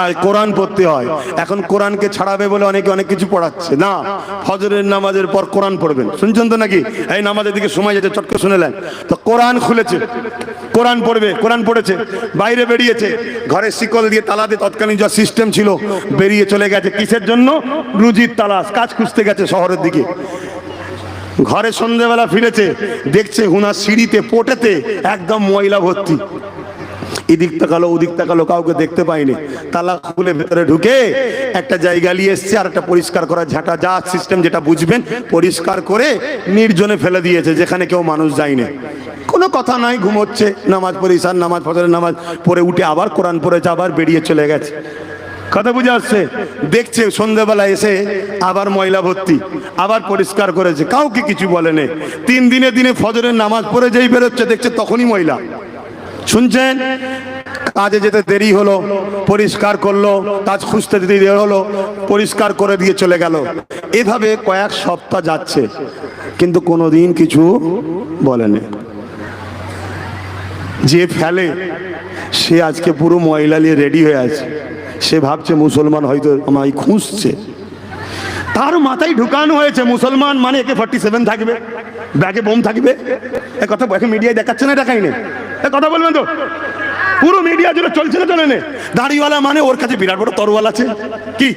Speaker 1: আর কোরআন পড়তে হয়। এখন কোরআনকে ছাড়াবে বলে অনেকে অনেক কিছু পড়াচ্ছে না, ফজরের নামাজের পর কোরআন পড়বেন। শুনছেন তো নাকি? এই নামাজের দিকে সময় যেতে চটকে শুনেলেন তো, কোরআন খুলেছে, কোরআন পড়বে। কোরআন পড়েছে, বাইরে বেরিয়েছে, ঘরের শিকল দিয়ে তালা দিয়ে তৎকালীন যা সিস্টেম ছিল, বেরিয়ে চলে গেছে। কিসের জন্য? রুজির তালাশ, কাজ খুঁজতে গেছে শহরের দিকে। ঘরে সন্ধ্যেবেলা ফিরেছে, দেখছে হুনার সিঁড়িতে পোটেতে একদম ময়লা ভর্তি। এদিক তাকালো ওদিক তাকালো, কাউকে দেখতে পাইনি। তালা খুলে ভেতরে ঢুকে একটা জায়গা নিয়ে এসছে, আর একটা পরিষ্কার করা ঝাঁটা, যা সিস্টেম যেটা বুঝবেন, পরিষ্কার করে নির্জনে ফেলে দিয়েছে, যেখানে কেউ মানুষ যায়নি। কোনো কথা নাই, ঘুমোচ্ছে। নামাজ পড়ে, ঈশার নামাজ, ফজরের নামাজ পড়ে উঠে আবার কোরআন পড়েছে, আবার বেরিয়ে চলে গেছে। কথা বুঝে আসছে? দেখছে সন্ধ্যেবেলা এসে আবার ময়লা ভর্তি, আবার পরিষ্কার করেছে, কাউকে কিছু বলেনি। 3 দিনে দিনে ফজরের নামাজ পড়ে যেই বেরোচ্ছে, দেখছে তখনই ময়লা। শুনছেন? কাজে যেতে দেরি হলো, পরিষ্কার করলো, কাজ খুঁজতে দেরি হলো, পরিষ্কার করে দিয়ে চলে গেল। এভাবে কয়েক সপ্তাহ যাচ্ছে, কিন্তু কোনোদিন কিছু বলেনি। যে ফেলে সে আজকে পুরো ময়লা নিয়ে রেডি হয়ে আছে। সে ভাবছে মুসলমান হয়তো আমায় খুঁজছে, তার মাথায় ঢুকানো হয়েছে মুসলমান মানে AK-47 থাকবে, ব্যাগে বোম থাকবে। এ কথা মিডিয়ায় দেখাচ্ছে না, দেখাই নেই। এ কথা বলবেন তো? পুরো মিডিয়া জুড়ে চলছে না, চলে নে। দাড়িওয়ালা মানে ওর কাছে বিরাট বড় তরোয়াল আছে, কি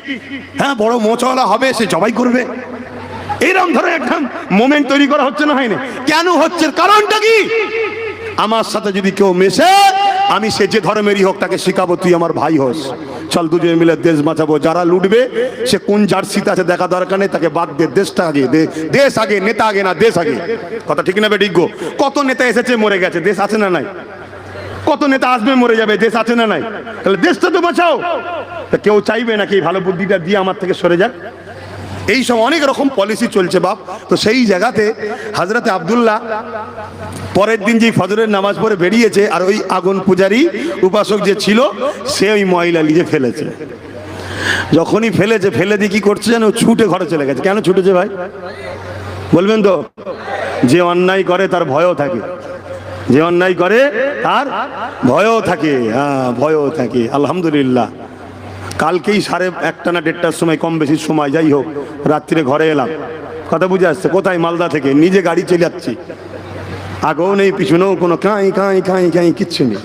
Speaker 1: হ্যাঁ বড় মোচওয়ালা হবে, সে জবাই করবে। এইরকম ধরে একটা মোমেন্ট তৈরি করা হচ্ছে না, হয়নি? কেন হচ্ছে? কারণটা কি? আমার সাথে যদি কেউ মেশে, আমি সে যে ধর্মেরই হোক তাকে শিখাবো, তুই আমার ভাই হোস, চল দুজনে মিলে দেশ বাঁচাবো। যারা লুটবে সে কোন জার্সিতে আছে দেখা দরকার নেই, তাকে বাদ দে। দেশটা আগে, দেশ আগে, নেতা আগে না, দেশ আগে। কথা ঠিক না বেঠিক গো? কত নেতা এসেছে মরে গেছে, দেশ আছে না নাই? কত নেতা আসবে মরে যাবে, দেশ আছে না নাই? তাহলে দেশটা তো বাঁচাও। তা কেউ চাইবে নাকি ভালো বুদ্ধিটা দিয়ে আমার থেকে সরে যাক? এই সব অনেক রকম পলিসি চলছে বাপ। তো সেই জায়গাতে হযরতে আব্দুল্লাহ পরের দিন যে ফজরের নামাজ পড়ে বেরিয়েছে, আর ওই আগুন পূজারী উপাসক যে ছিল, সে ওই ময়লা নিয়ে ফেলেছে। যখনই ফেলেছে, ফেলে দিয়ে কি করছে যেন, ছুটে ঘরে চলে গেছে। কেন ছুটেছে ভাই বলবেন তো? যে অন্যায় করে তার ভয়ও থাকে, যে অন্যায় করে তার ভয়ও থাকে। হ্যাঁ, ভয়ও থাকে। আলহামদুলিল্লাহ, কালকেই 1:30 না 1:30টার সময়, কম বেশি সময়, যাই হোক, রাত্রিরে ঘরে এলাম। কথা বুঝে আসছে? কোথায়? মালদা থেকে। নিজে গাড়ি চলে যাচ্ছি, আগেও নেই পিছনেও কোনো কাঁই কাঁই কাঁই কাঁই কিচ্ছু নেই।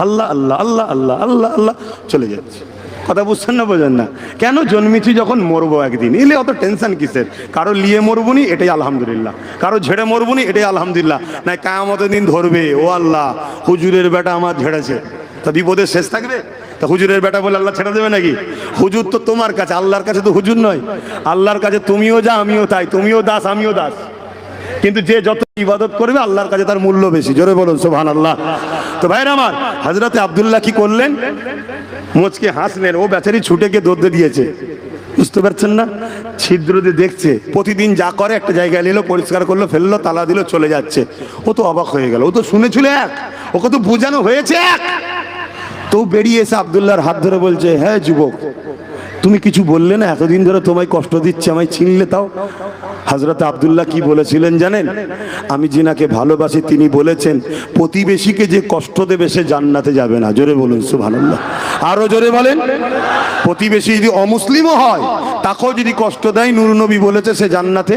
Speaker 1: আল্লাহ আল্লাহ আল্লাহ আল্লাহ আল্লাহ আল্লাহ চলে যাচ্ছে। কথা বুঝছেন না? বোঝেন না? কেন? জন্মেছি যখন, মরবো একদিন। এলে অত টেনশন কিসের? কারো লিয়ে মরবুনি, এটাই আলহামদুলিল্লাহ। কারো ঝেড়ে মরবুনি, এটাই আলহামদুলিল্লাহ। না কিয়ামতের দিন ধরবে, ও আল্লাহ হুজুরের বেটা আমার ঝেড়েছে, তা বিপদের শেষ থাকবে? তা হুজুরের বেটা বলে আল্লাহ ছেড়ে দেবে নাকি? হুজুর তো তোমার কাছে, আল্লাহর কাছে তো হুজুর নয়। আল্লাহর কাছে তুমিও যা, আমিও তাই। তুমিও দাস, আমিও দাস। কিন্তু যে যত ইবাদত করবে আল্লাহর কাছে তার মূল্য বেশি। জোরে বলুন সুবহানাল্লাহ। তো ভাইরা আমার, হযরতে আব্দুল্লাহ কি করলেন? মুচকে হাসলেন। ও বেচারি ছুটে গিয়ে দৌড়ে দিয়েছে, বুঝতে পারছেন না? ছিদ্র দিয়ে দেখছে, প্রতিদিন যা করে একটা জায়গায় নিল, পরিষ্কার করলো, ফেললো, তালা দিল, চলে যাচ্ছে। ও তো অবাক হয়ে গেল, ও তো শুনেছিল এক, ওকে তো বোঝানো হয়েছে এক। তো বেরিয়ে এসে আব্দুল্লাহর হাত ধরে বলছে, হ্যাঁ যুবক, তুমি কিছু বললে না, এতদিন ধরে তোমায় কষ্ট দিচ্ছে, আমায় চিনলে তাও? হযরত আব্দুল্লাহ কি বলেছিলেন জানেন? আমি জিনাকে ভালোবাসি, তিনি বলেছেন প্রতিবেশীকে যে কষ্ট দেবে সে জান্নাতে যাবে না। জোরে বলুন সুবহানাল্লাহ, আরো জোরে বলেন। প্রতিবেশী যদি অমুসলিমও হয় তাকেও যদি কষ্ট দেয়, নূর নবী বলেছে সে জান্নাতে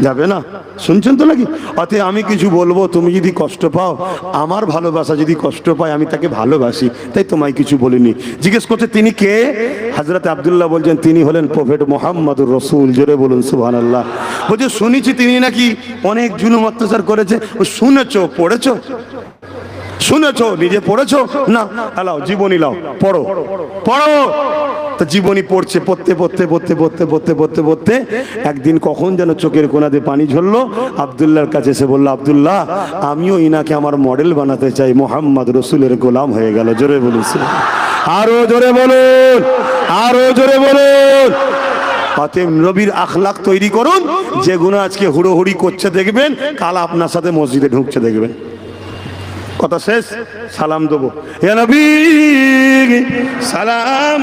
Speaker 1: যাবে না। শুনছেন তো নাকি? অতএব আমি কিছু বলবো, তুমি যদি কষ্ট পাও, আমার ভালোবাসা যদি কষ্ট পায়, আমি তাকে ভালোবাসি, তাই তোমায় কিছু বলিনি। জিজ্ঞেস করছে তিনি কে? হযরত আব্দুল্লাহ বলছেন তিনি হলেন প্রফেট মুহাম্মদুর রাসূল। জোরে বলুন সুবহানাল্লাহ। বলছে শুনেছি তিনি নাকি অনেক জুলুম অত্যাচার করেছে। ও শুনেছো, পড়েছো? শুনেছো, নিজে পড়েছো? না, লাও জীবনী লাও, পড়ো পড়ো। তো জীবনী পড়ছে, পড়তে পড়তে পড়তে পড়তে পড়তে পড়তে পড়তে একদিন কখন যেন চোখের কোণাতে পানি ঝরলো। আব্দুল্লাহর কাছে এসে বললো, আব্দুল্লাহ আমিও ইনাকে আমার মডেল বানাতে চাই, মুহাম্মদ রসুলের গোলাম হয়ে গেল। জোরে বলুন, আরো জোরে বলুন, আরো জোরে বলুন। অতএব নবীর আখলাক তৈরি করুন। যেগুলো আজকে হুড়োহুড়ি করছে দেখবেন কাল আপনার সাথে মসজিদে ঢুকছে দেখবেন। কথা শেষ, সালাম দেবো, ইয়া নবী সালাম।